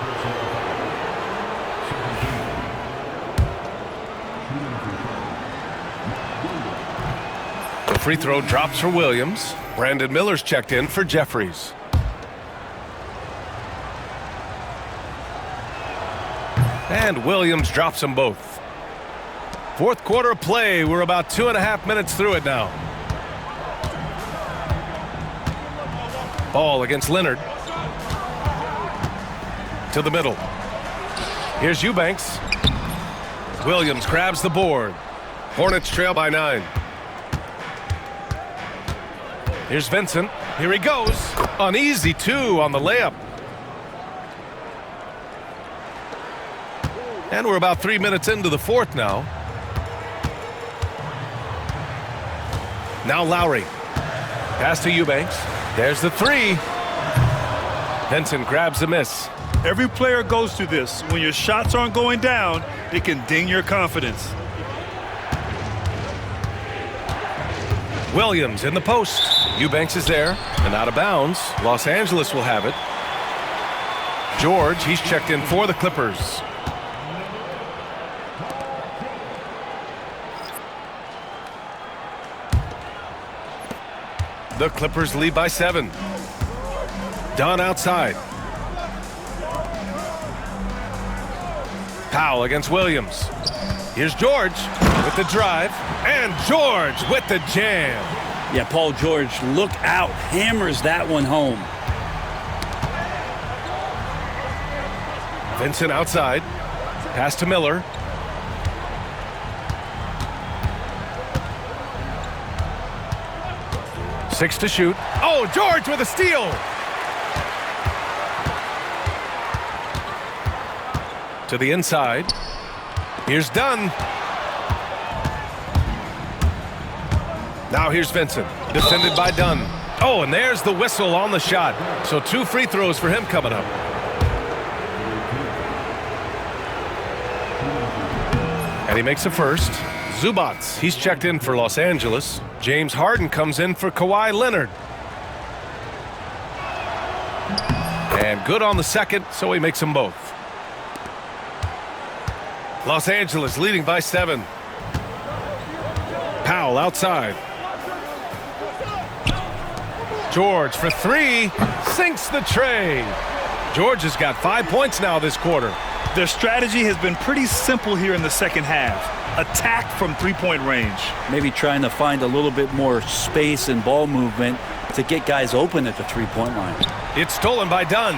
The free throw drops for Williams. Brandon Miller's checked in for Jeffries. And Williams drops them both. Fourth quarter of play. We're about 2.5 minutes through it now. Ball against Leonard. To the middle. Here's Eubanks. Williams grabs the board. Hornets trail by 9. Here's Vincent. Here he goes. An easy 2 on the layup. And we're about 3 minutes into the fourth now. Now Lowry. Pass to Eubanks. There's the 3. Vincent grabs the miss. Every player goes through this. When your shots aren't going down, it can ding your confidence. Williams in the post. Eubanks is there and out of bounds. Los Angeles will have it. George, he's checked in for the Clippers. The Clippers lead by 7. Dunn outside. Powell against Williams. Here's George with the drive. And George with the jam. Yeah, Paul George, look out. Hammers that one home. Vincent outside. Pass to Miller. Six to shoot. Oh, George with a steal. To the inside. Here's Dunn. Now here's Vincent. Defended by Dunn. Oh, and there's the whistle on the shot. So 2 free throws for him coming up. And he makes a first. Zubats, he's checked in for Los Angeles. James Harden comes in for Kawhi Leonard. And good on the second, so he makes them both. Los Angeles leading by 7. Powell outside. George for 3. Sinks the tray. George has got 5 points now this quarter. Their strategy has been pretty simple here in the second half. Attack from 3-point range. Maybe trying to find a little bit more space and ball movement to get guys open at the 3-point line. It's stolen by Dunn.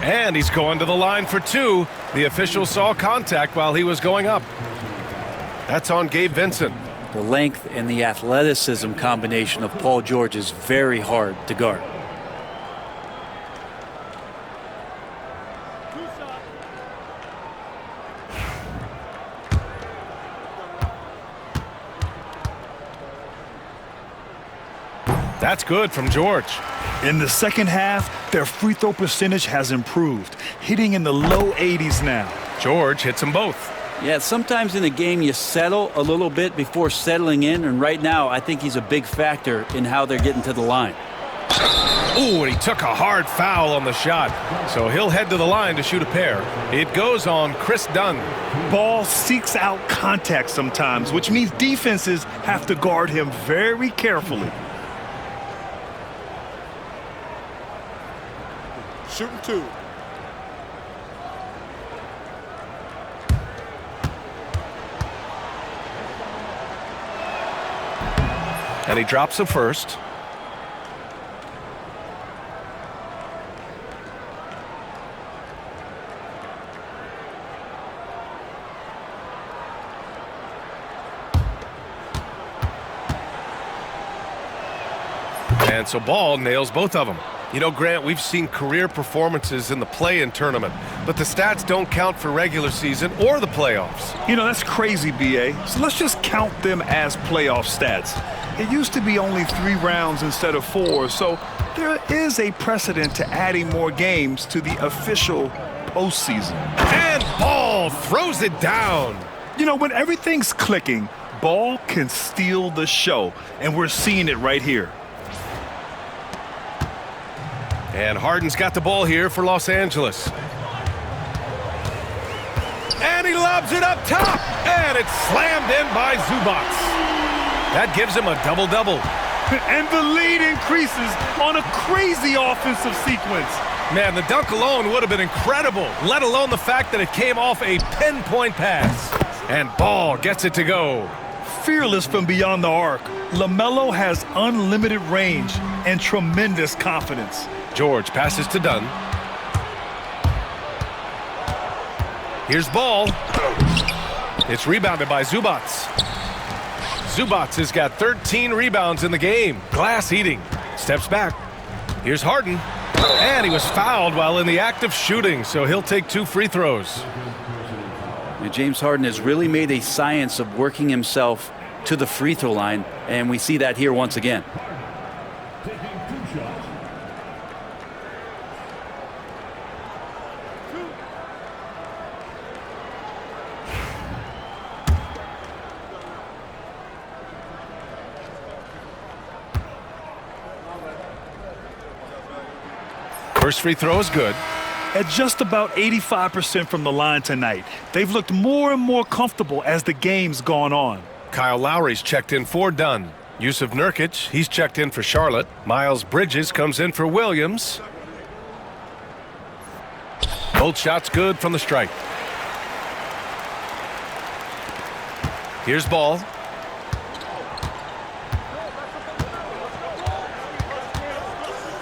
And he's going to the line for 2. The official saw contact while he was going up. That's on Gabe Vincent. The length and the athleticism combination of Paul George is very hard to guard. That's good from George. In the second half, their free throw percentage has improved, hitting in the low 80s now. George hits them both. Yeah, sometimes in a game you settle a little bit before settling in, and right now I think he's a big factor in how they're getting to the line. Ooh, and he took a hard foul on the shot. So he'll head to the line to shoot a pair. It goes on Chris Dunn. Ball seeks out contact sometimes, which means defenses have to guard him very carefully. Shooting 2. And he drops the first. And so Ball nails both of them. You know, Grant, we've seen career performances in the play-in tournament, but the stats don't count for regular season or the playoffs. You know, that's crazy, B.A. So let's just count them as playoff stats. It used to be only 3 rounds instead of 4, so there is a precedent to adding more games to the official postseason. And Ball throws it down. You know, when everything's clicking, Ball can steal the show, and we're seeing it right here. And Harden's got the ball here for Los Angeles. And he lobs it up top. And it's slammed in by Zubac. That gives him a double-double. And the lead increases on a crazy offensive sequence. Man, the dunk alone would have been incredible, let alone the fact that it came off a pinpoint pass. And Ball gets it to go. Fearless from beyond the arc, Lamelo has unlimited range and tremendous confidence. George passes to Dunn. Here's Ball. It's rebounded by Zubac. Zubac has got 13 rebounds in the game. Glass eating. Steps back. Here's Harden. And he was fouled while in the act of shooting, so he'll take 2 free throws. And James Harden has really made a science of working himself to the free throw line, and we see that here once again. First free throw is good. At just about 85% from the line tonight, they've looked more and more comfortable as the game's gone on. Kyle Lowry's checked in for Dunn. Yusuf Nurkic, he's checked in for Charlotte. Miles Bridges comes in for Williams. Both shots good from the stripe. Here's Ball.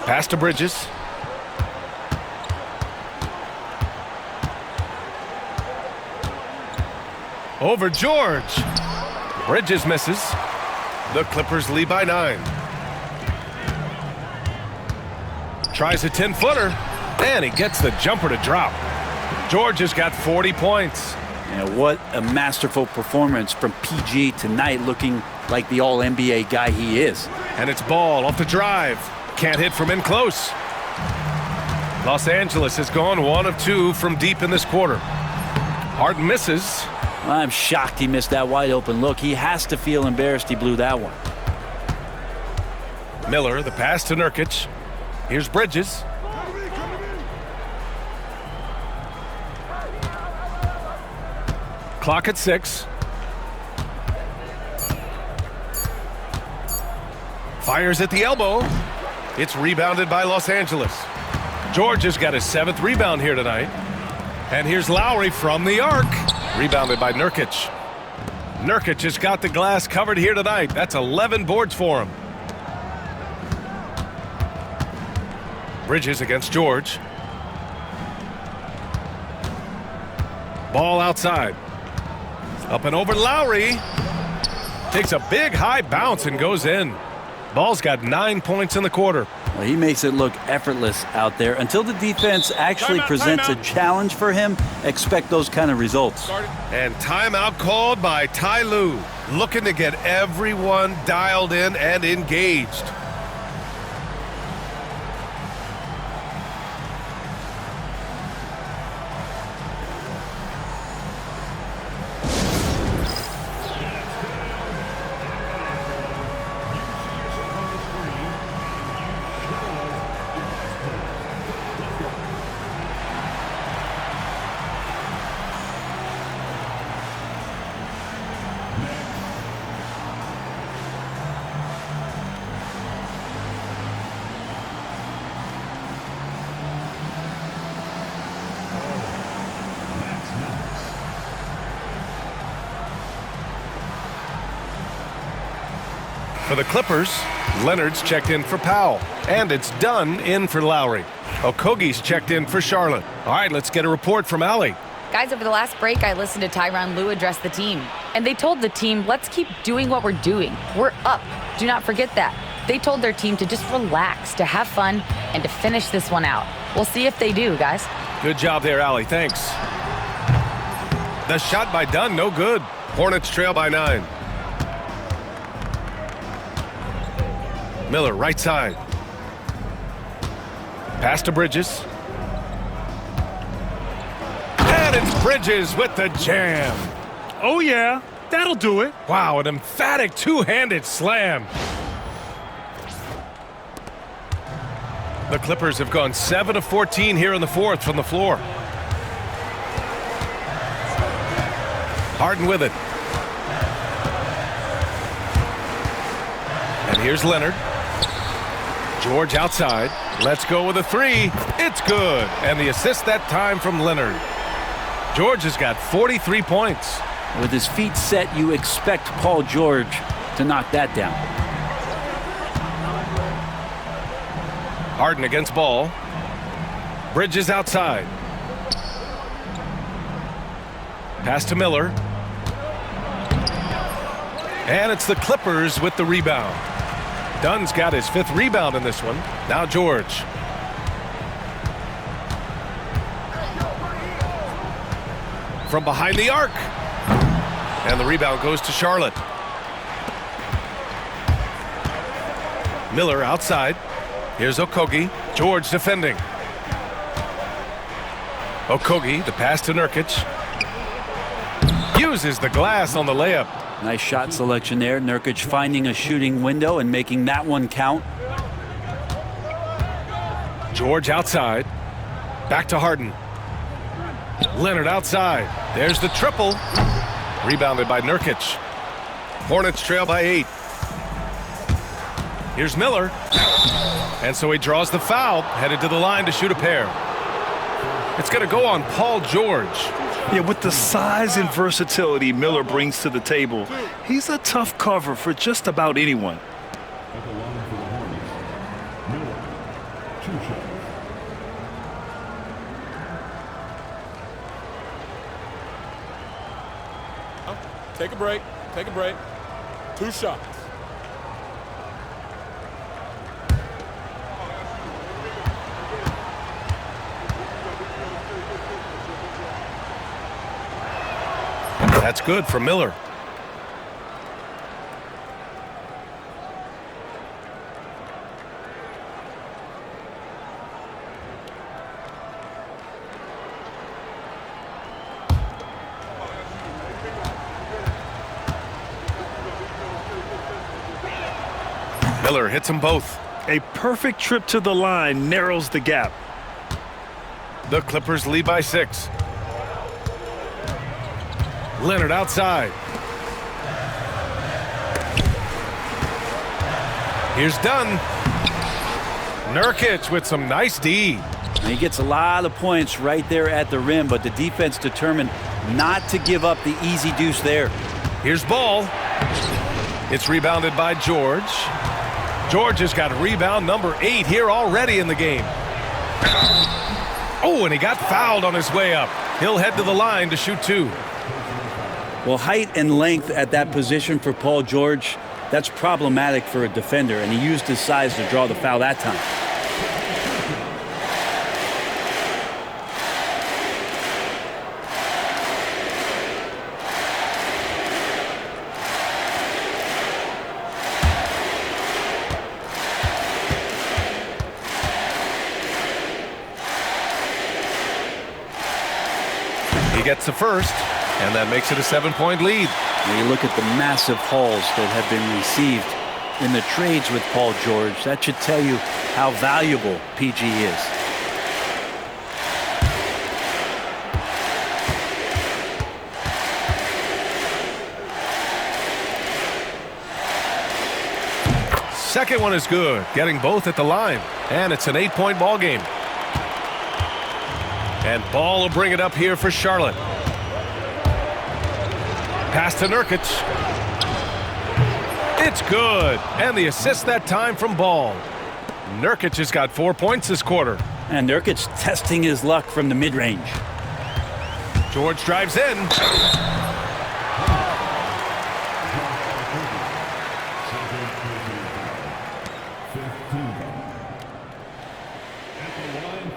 Pass to Bridges. Over George. Bridges misses. The Clippers lead by 9. Tries a 10-footer, and he gets the jumper to drop. George has got 40 points. Yeah, what a masterful performance from PG tonight, looking like the all-NBA guy he is. And it's Ball off the drive. Can't hit from in close. Los Angeles has gone 1 of 2 from deep in this quarter. Harden misses. I'm shocked he missed that wide open look. He has to feel embarrassed he blew that one. Miller, the pass to Nurkic. Here's Bridges. Clock at 6. Fires at the elbow. It's rebounded by Los Angeles. George has got his 7th rebound here tonight. And here's Lowry from the arc. Rebounded by Nurkic. Nurkic has got the glass covered here tonight. That's 11 boards for him. Bridges against George. Ball outside. Up and over Lowry. Takes a big high bounce and goes in. Ball's got 9 points in the quarter. Well, he makes it look effortless out there. Until the defense actually presents a challenge for him, expect those kind of results. And timeout called by Ty Lue, looking to get everyone dialed in and engaged. For the Clippers, Leonard's checked in for Powell. And it's Dunn in for Lowry. Okogie's checked in for Charlotte. All right, let's get a report from Allie. Guys, over the last break, I listened to Tyronn Lue address the team. And they told the team, let's keep doing what we're doing. We're up. Do not forget that. They told their team to just relax, to have fun, and to finish this one out. We'll see if they do, guys. Good job there, Allie. Thanks. The shot by Dunn, no good. Hornets trail by 9. Miller, right side. Pass to Bridges. And it's Bridges with the jam. Oh, yeah. That'll do it. Wow, an emphatic two-handed slam. The Clippers have gone 7 of 14 here in the fourth from the floor. Harden with it. And here's Leonard. George outside. Let's go with a three. It's good. And the assist that time from Leonard. George has got 43 points. With his feet set, you expect Paul George to knock that down. Harden against Ball. Bridges outside. Pass to Miller. And it's the Clippers with the rebound. Dunn's got his 5th rebound in this one. Now George. From behind the arc. And the rebound goes to Charlotte. Miller outside. Here's Okogie. George defending. Okogie, the pass to Nurkic. Uses the glass on the layup. Nice shot selection there. Nurkic finding a shooting window and making that one count. George outside. Back to Harden. Leonard outside. There's the triple. Rebounded by Nurkic. Hornets trail by 8. Here's Miller. And so he draws the foul, headed to the line to shoot a pair. It's going to go on Paul George. Yeah, with the size and versatility Miller brings to the table, he's a tough cover for just about anyone. Take a break. Take a break. 2 shots. That's good for Miller. Miller hits them both. A perfect trip to the line narrows the gap. The Clippers lead by 6. Leonard outside. Here's Dunn. Nurkic with some nice D. He gets a lot of points right there at the rim, but the defense determined not to give up the easy deuce there. Here's Ball. It's rebounded by George. George has got rebound number 8 here already in the game. Oh, and he got fouled on his way up. He'll head to the line to shoot 2. Well, height and length at that position for Paul George, that's problematic for a defender, and he used his size to draw the foul that time. He gets the first. And that makes it a 7-point lead. When you look at the massive hauls that have been received in the trades with Paul George, that should tell you how valuable PG is. Second one is good, getting both at the line. And it's an 8-point ball game. And Ball will bring it up here for Charlotte. Pass to Nurkic. It's good. And the assist that time from Ball. Nurkic has got 4 points this quarter. And Nurkic testing his luck from the mid-range. George drives in.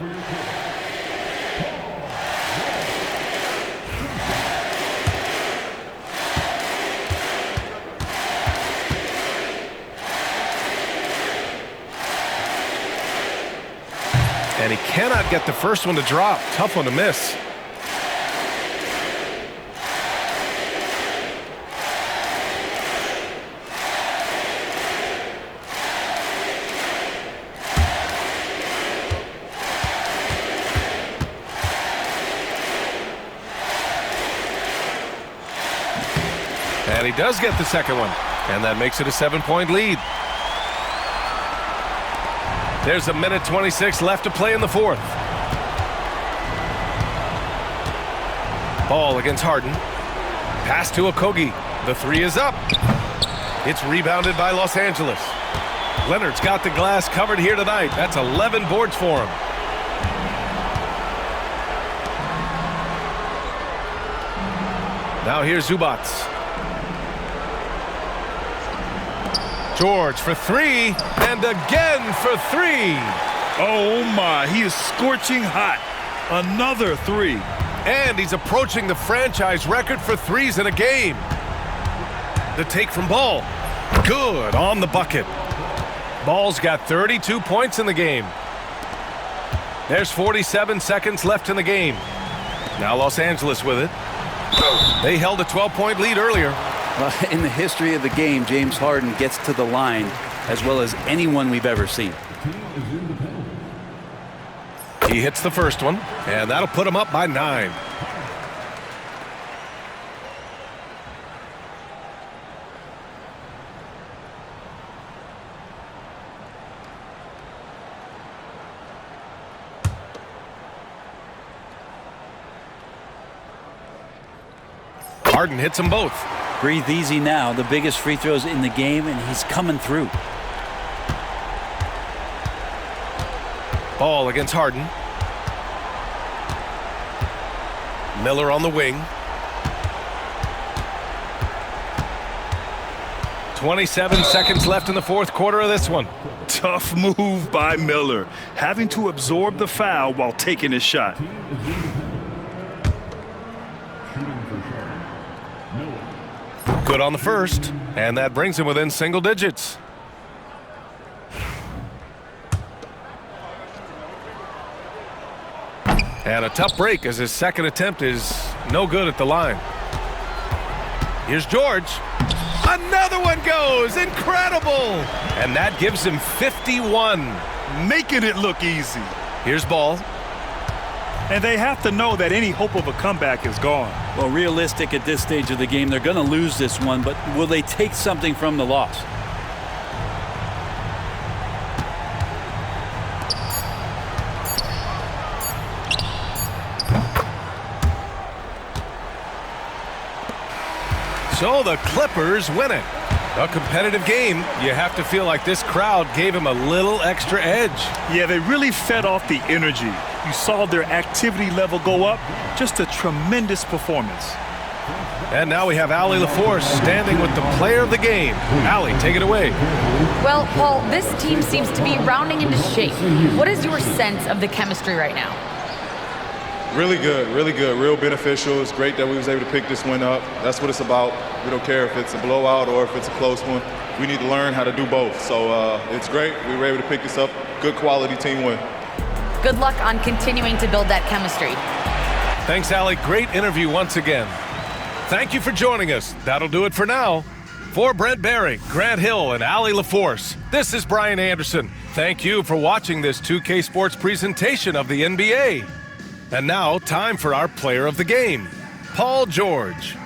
And he cannot get the first one to drop. Tough one to miss. And he does get the second one. And that makes it a 7-point lead. There's a minute 26 left to play in the fourth. Ball against Harden. Pass to Okogie. The three is up. It's rebounded by Los Angeles. Leonard's got the glass covered here tonight. That's 11 boards for him. Now here's Zubac. George for three, and again for three. Oh my, he is scorching hot. Another three. And he's approaching the franchise record for threes in a game. The take from Ball. Good on the bucket. Ball's got 32 points in the game. There's 47 seconds left in the game. Now Los Angeles with it. They held a 12-point lead earlier. In the history of the game, James Harden gets to the line as well as anyone we've ever seen. He hits the first one, and that'll put him up by 9. Harden hits them both. Breathe easy now. The biggest free throws in the game, and he's coming through. Ball against Harden. Miller on the wing. 27 seconds left in the fourth quarter of this one. Tough move by Miller, having to absorb the foul while taking his shot. Good on the first, and that brings him within single digits. And a tough break as his second attempt is no good at the line. Here's George. Another one goes. Incredible. And that gives him 51. Making it look easy. Here's Ball. And they have to know that any hope of a comeback is gone. Well, realistic at this stage of the game, they're going to lose this one, but will they take something from the loss? So the Clippers win it. A competitive game. You have to feel like this crowd gave him a little extra edge. Yeah, they really fed off the energy. You saw their activity level go up. Just a tremendous performance. And now we have Allie LaForce standing with the player of the game. Allie, take it away. Well, Paul, this team seems to be rounding into shape. What is your sense of the chemistry right now? Really good, real beneficial. It's great that we was able to pick this one up. That's what it's about. We don't care if it's a blowout or if it's a close one. We need to learn how to do both. So it's great. We were able to pick this up. Good quality team win. Good luck on continuing to build that chemistry. Thanks, Allie. Great interview once again. Thank you for joining us. That'll do it for now. For Brent Barry, Grant Hill, and Allie LaForce, this is Brian Anderson. Thank you for watching this 2K Sports presentation of the NBA. And now, time for our player of the game, Paul George.